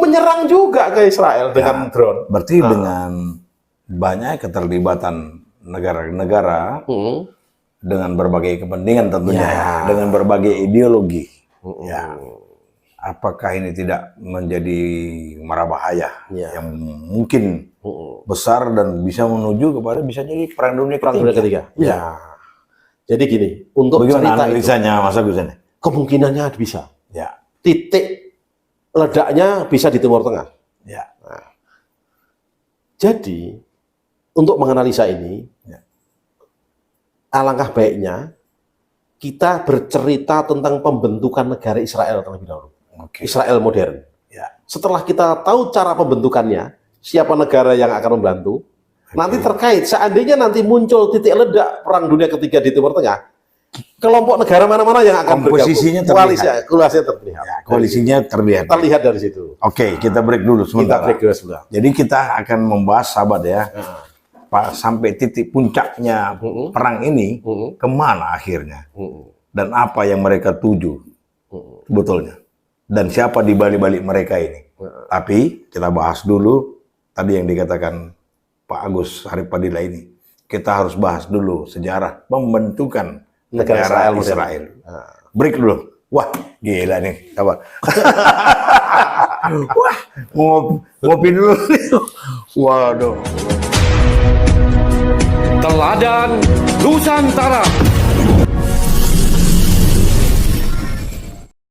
Menyerang juga ke Israel dengan drone. Berarti dengan banyak keterlibatan negara-negara dengan berbagai kepentingan tentunya, dengan berbagai ideologi. Ya. Apakah ini tidak menjadi mara bahaya yang mungkin besar dan bisa menuju kepada bisa jadi perang dunia ketiga? Ya. Jadi gini, untuk bagaimana cerita analisanya Mas Agus ini? kemungkinannya bisa. Ya. Titik ledaknya bisa di Timur Tengah. Ya. Nah, jadi untuk menganalisa ini, alangkah baiknya kita bercerita tentang pembentukan negara Israel terlebih dahulu. Israel modern. Ya. Setelah kita tahu cara pembentukannya, siapa negara yang akan membantu, nanti terkait seandainya nanti muncul titik ledak perang dunia ketiga di Timur Tengah, kelompok negara mana-mana yang akan komposisinya bergabung, terlihat. terlihat. Ya, koalisinya terlihat. Terlihat dari situ. Oke, kita break dulu sebentar. Kita break dulu sebentar. Jadi kita akan membahas sahabat ya, Pak, sampai titik puncaknya perang ini kemana akhirnya, dan apa yang mereka tuju sebetulnya, dan siapa di balik-balik mereka ini. Tapi kita bahas dulu tadi yang dikatakan Pak Agus Haripadilla ini. Kita harus bahas dulu sejarah pembentukan negara Israel. Break dulu. Wah, gila nih, apa? Wah, ngopi dulu. Waduh. Teladan Nusantara.